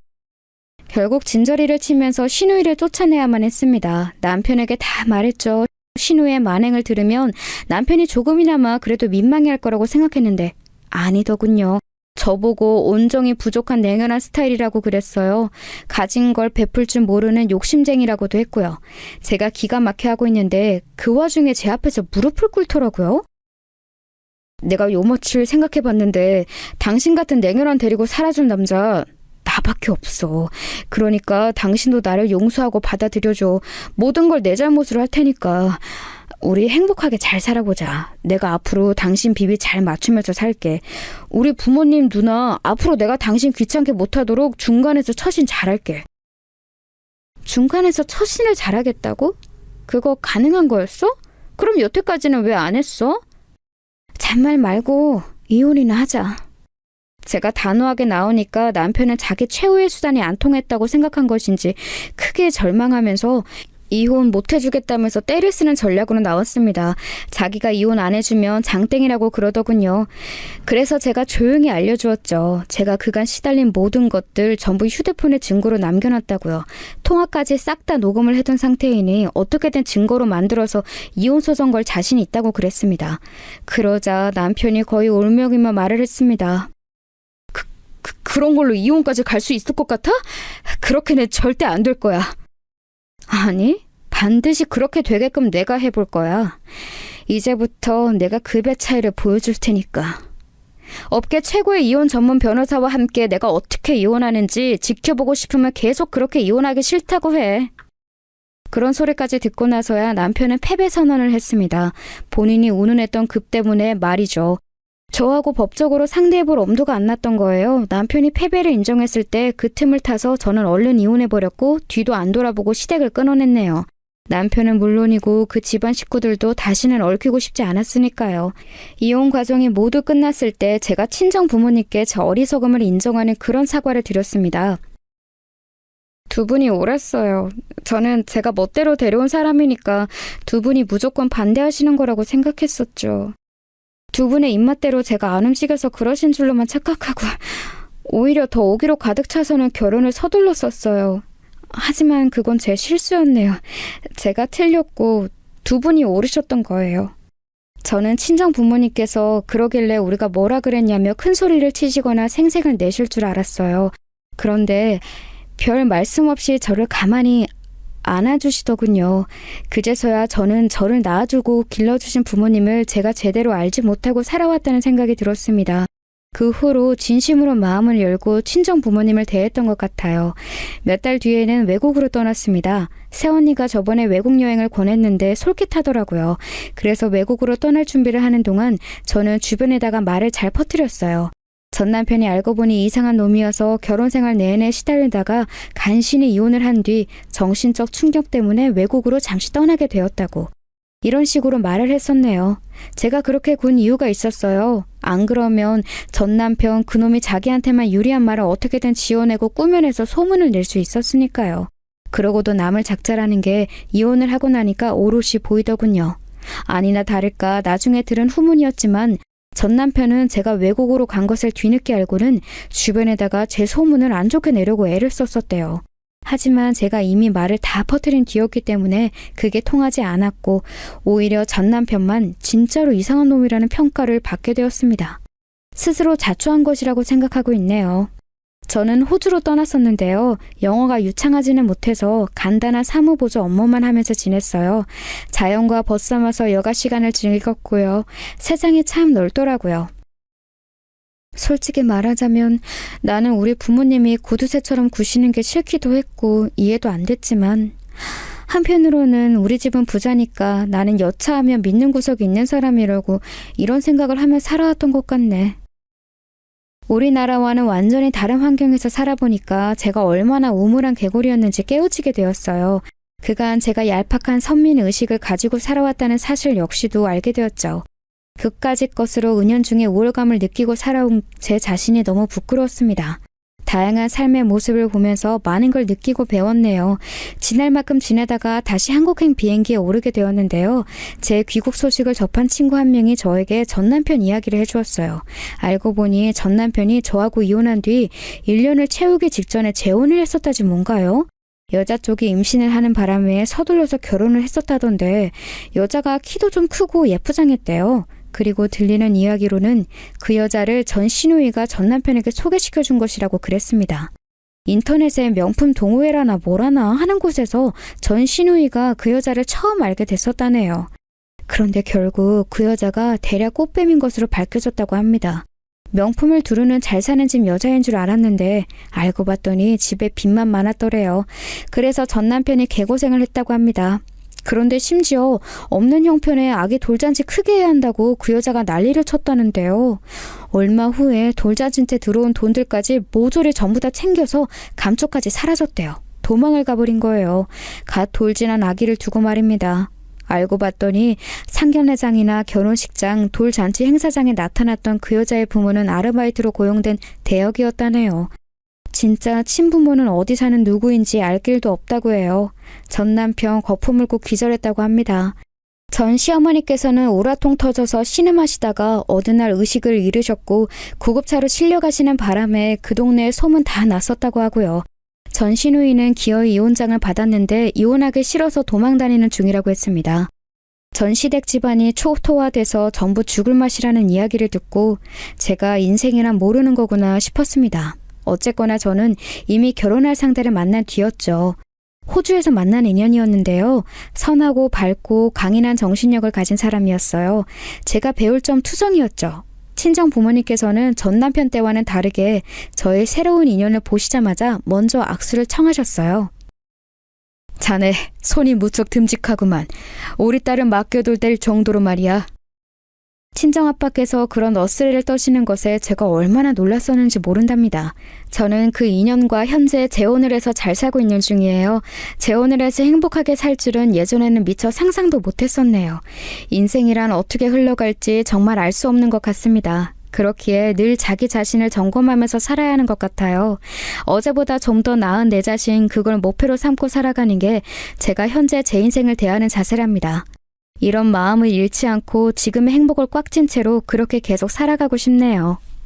결국 진저리를 치면서 신우이를 쫓아내야만 했습니다. 남편에게 다 말했죠. 신우의 만행을 들으면 남편이 조금이나마 그래도 민망해할 거라고 생각했는데 아니더군요. 저보고 온정이 부족한 냉혈한 스타일이라고 그랬어요. 가진 걸 베풀 줄 모르는 욕심쟁이라고도 했고요. 제가 기가 막혀 하고 있는데 그 와중에 제 앞에서 무릎을 꿇더라고요. 내가 요머칠 생각해봤는데 당신 같은 냉혈한 데리고 살아줄 남자 나밖에 없어. 그러니까 당신도 나를 용서하고 받아들여줘. 모든 걸 내 잘못으로 할 테니까 우리 행복하게 잘 살아보자. 내가 앞으로 당신 비비 잘 맞추면서 살게. 우리 부모님 누나 앞으로 내가 당신 귀찮게 못하도록 중간에서 처신 잘할게. 중간에서 처신을 잘하겠다고? 그거 가능한 거였어? 그럼 여태까지는 왜 안 했어? 잔말 말고 이혼이나 하자. 제가 단호하게 나오니까 남편은 자기 최후의 수단이 안 통했다고 생각한 것인지 크게 절망하면서 이혼 못 해주겠다면서 때를 쓰는 전략으로 나왔습니다. 자기가 이혼 안 해주면 장땡이라고 그러더군요. 그래서 제가 조용히 알려주었죠. 제가 그간 시달린 모든 것들 전부 휴대폰에 증거로 남겨놨다고요. 통화까지 싹 다 녹음을 해둔 상태이니 어떻게든 증거로 만들어서 이혼 소송 걸 자신이 있다고 그랬습니다. 그러자 남편이 거의 울먹이며 말을 했습니다. 그런 걸로 이혼까지 갈 수 있을 것 같아? 그렇게는 절대 안 될 거야. 아니, 반드시 그렇게 되게끔 내가 해볼 거야. 이제부터 내가 급의 차이를 보여줄 테니까. 업계 최고의 이혼 전문 변호사와 함께 내가 어떻게 이혼하는지 지켜보고 싶으면 계속 그렇게 이혼하기 싫다고 해. 그런 소리까지 듣고 나서야 남편은 패배 선언을 했습니다. 본인이 운운했던 급 때문에 말이죠. 저하고 법적으로 상대해볼 엄두가 안 났던 거예요. 남편이 패배를 인정했을 때 그 틈을 타서 저는 얼른 이혼해버렸고 뒤도 안 돌아보고 시댁을 끊어냈네요. 남편은 물론이고 그 집안 식구들도 다시는 얽히고 싶지 않았으니까요. 이혼 과정이 모두 끝났을 때 제가 친정 부모님께 제 어리석음을 인정하는 그런 사과를 드렸습니다. 두 분이 옳았어요. 저는 제가 멋대로 데려온 사람이니까 두 분이 무조건 반대하시는 거라고 생각했었죠. 두 분의 입맛대로 제가 안 움직여서 그러신 줄로만 착각하고 오히려 더 오기로 가득 차서는 결혼을 서둘렀었어요. 하지만 그건 제 실수였네요. 제가 틀렸고 두 분이 옳으셨던 거예요. 저는 친정 부모님께서 그러길래 우리가 뭐라 그랬냐며 큰 소리를 치시거나 생색을 내실 줄 알았어요. 그런데 별 말씀 없이 저를 가만히 안아주시더군요. 그제서야 저는 저를 낳아주고 길러주신 부모님을 제가 제대로 알지 못하고 살아왔다는 생각이 들었습니다. 그 후로 진심으로 마음을 열고 친정 부모님을 대했던 것 같아요. 몇 달 뒤에는 외국으로 떠났습니다. 새언니가 저번에 외국 여행을 권했는데 솔깃하더라고요. 그래서 외국으로 떠날 준비를 하는 동안 저는 주변에다가 말을 잘 퍼뜨렸어요. 전 남편이 알고 보니 이상한 놈이어서 결혼 생활 내내 시달리다가 간신히 이혼을 한 뒤 정신적 충격 때문에 외국으로 잠시 떠나게 되었다고. 이런 식으로 말을 했었네요. 제가 그렇게 군 이유가 있었어요. 안 그러면 전 남편 그놈이 자기한테만 유리한 말을 어떻게든 지어내고 꾸며내서 소문을 낼 수 있었으니까요. 그러고도 남을 작자라는 게 이혼을 하고 나니까 오롯이 보이더군요. 아니나 다를까 나중에 들은 후문이었지만 전 남편은 제가 외국으로 간 것을 뒤늦게 알고는 주변에다가 제 소문을 안 좋게 내려고 애를 썼었대요. 하지만 제가 이미 말을 다 퍼뜨린 뒤였기 때문에 그게 통하지 않았고 오히려 전 남편만 진짜로 이상한 놈이라는 평가를 받게 되었습니다. 스스로 자초한 것이라고 생각하고 있네요. 저는 호주로 떠났었는데요. 영어가 유창하지는 못해서 간단한 사무보조 업무만 하면서 지냈어요. 자연과 벗삼아서 여가 시간을 즐겼고요. 세상이 참 넓더라고요. 솔직히 말하자면 나는 우리 부모님이 구두쇠처럼 구시는 게 싫기도 했고 이해도 안 됐지만 한편으로는 우리 집은 부자니까 나는 여차하면 믿는 구석이 있는 사람이라고 이런 생각을 하며 살아왔던 것 같네. 우리나라와는 완전히 다른 환경에서 살아보니까 제가 얼마나 우물한 개구리였는지 깨우치게 되었어요. 그간 제가 얄팍한 선민의식을 가지고 살아왔다는 사실 역시도 알게 되었죠. 그까짓 것으로 은연중에 우월감을 느끼고 살아온 제 자신이 너무 부끄러웠습니다. 다양한 삶의 모습을 보면서 많은 걸 느끼고 배웠네요. 지날 만큼 지내다가 다시 한국행 비행기에 오르게 되었는데요. 제 귀국 소식을 접한 친구 한 명이 저에게 전 남편 이야기를 해주었어요. 알고 보니 전 남편이 저하고 이혼한 뒤 1년을 채우기 직전에 재혼을 했었다지 뭔가요? 여자 쪽이 임신을 하는 바람에 서둘러서 결혼을 했었다던데 여자가 키도 좀 크고 예쁘장했대요. 그리고 들리는 이야기로는 그 여자를 전 시누이가 전 남편에게 소개시켜 준 것이라고 그랬습니다. 인터넷에 명품 동호회라나 뭐라나 하는 곳에서 전 시누이가 그 여자를 처음 알게 됐었다네요. 그런데 결국 그 여자가 대략 꽃뱀인 것으로 밝혀졌다고 합니다. 명품을 두르는 잘 사는 집 여자인 줄 알았는데 알고 봤더니 집에 빚만 많았더래요. 그래서 전 남편이 개고생을 했다고 합니다. 그런데 심지어 없는 형편에 아기 돌잔치 크게 해야 한다고 그 여자가 난리를 쳤다는데요. 얼마 후에 돌잔치 때 들어온 돈들까지 모조리 전부 다 챙겨서 감쪽까지 사라졌대요. 도망을 가버린 거예요. 갓 돌진한 아기를 두고 말입니다. 알고 봤더니 상견례장이나 결혼식장, 돌잔치 행사장에 나타났던 그 여자의 부모는 아르바이트로 고용된 대역이었다네요. 진짜 친부모는 어디 사는 누구인지 알 길도 없다고 해요. 전 남편 거품을 고 기절했다고 합니다. 전 시어머니께서는 오라통 터져서 신음하시다가 어느 날 의식을 잃으셨고 구급차로 실려가시는 바람에 그 동네에 소문 다 났었다고 하고요. 전 시누이는 기어이 이혼장을 받았는데 이혼하기 싫어서 도망다니는 중이라고 했습니다. 전 시댁 집안이 초토화돼서 전부 죽을 맛이라는 이야기를 듣고 제가 인생이란 모르는 거구나 싶었습니다. 어쨌거나 저는 이미 결혼할 상대를 만난 뒤였죠. 호주에서 만난 인연이었는데요. 선하고 밝고 강인한 정신력을 가진 사람이었어요. 제가 배울 점 투성이었죠. 친정 부모님께서는 전 남편 때와는 다르게 저의 새로운 인연을 보시자마자 먼저 악수를 청하셨어요. 자네 손이 무척 듬직하구만. 우리 딸은 맡겨둘 될 정도로 말이야. 친정아빠께서 그런 어스레를 떠시는 것에 제가 얼마나 놀랐었는지 모른답니다. 저는 그 2년과 현재 재혼을 해서 잘 살고 있는 중이에요. 재혼을 해서 행복하게 살 줄은 예전에는 미처 상상도 못했었네요. 인생이란 어떻게 흘러갈지 정말 알 수 없는 것 같습니다. 그렇기에 늘 자기 자신을 점검하면서 살아야 하는 것 같아요. 어제보다 좀 더 나은 내 자신, 그걸 목표로 삼고 살아가는 게 제가 현재 제 인생을 대하는 자세랍니다. 이런 마음을 잃지 않고 지금의 행복을 꽉 쥔 채로 그렇게 계속 살아가고 싶네요.